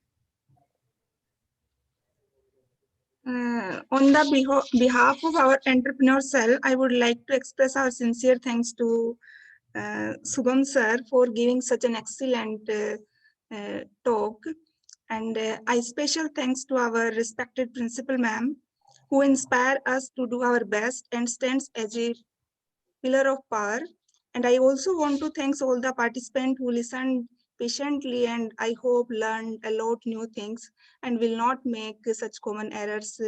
[SPEAKER 2] On the behalf of our entrepreneur cell, I would like to express our sincere thanks to Shubham sir for giving such an excellent talk. And I special thanks to our respected principal ma'am, who inspire us to do our best and stands as a pillar of power. And I also want to thank all the participants who listened patiently and I hope learned a lot new things and will not make such common errors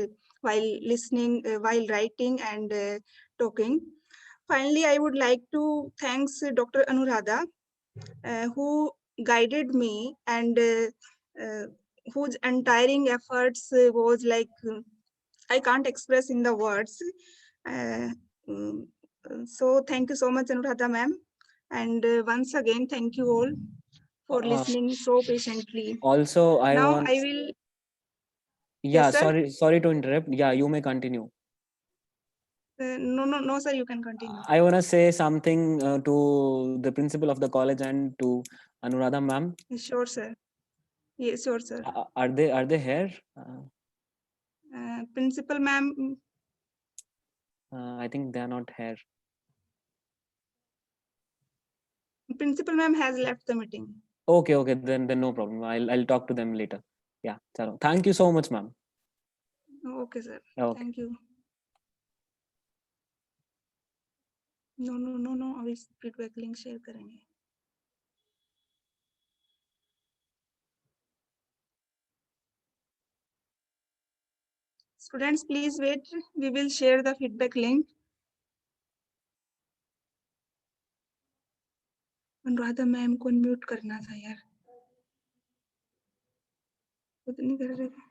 [SPEAKER 2] while listening, while writing and talking. Finally, I would like to thank Dr. Anuradha, who guided me and whose untiring efforts was like, I can't express in the words. Mm, so thank you so much, Anuradha ma'am. And once again, thank you all for listening so patiently.
[SPEAKER 3] Also, I
[SPEAKER 2] Now
[SPEAKER 3] want.
[SPEAKER 2] I will,
[SPEAKER 3] Yeah,
[SPEAKER 2] sir.
[SPEAKER 3] sorry to interrupt. Yeah, you may continue.
[SPEAKER 2] No, sir, you can continue.
[SPEAKER 3] I want to say something to the principal of the college and to Anuradha ma'am.
[SPEAKER 2] Sure, sir. Yes, sure, sir.
[SPEAKER 3] Are they here?
[SPEAKER 2] Principal ma'am,
[SPEAKER 3] I think they are not here.
[SPEAKER 2] principal ma'am has left the meeting.
[SPEAKER 3] Okay, then no problem. I'll talk to them later. Yeah, chalo. Thank you so much, ma'am.
[SPEAKER 2] Okay, sir.
[SPEAKER 3] Okay.
[SPEAKER 2] Thank you. No, अभी फीडबैक लिंक शेयर करेंगे. Students, please wait. We will share the feedback link. Anuradha ma'am को म्यूट करना था यार. खुद नहीं कर रहे थे.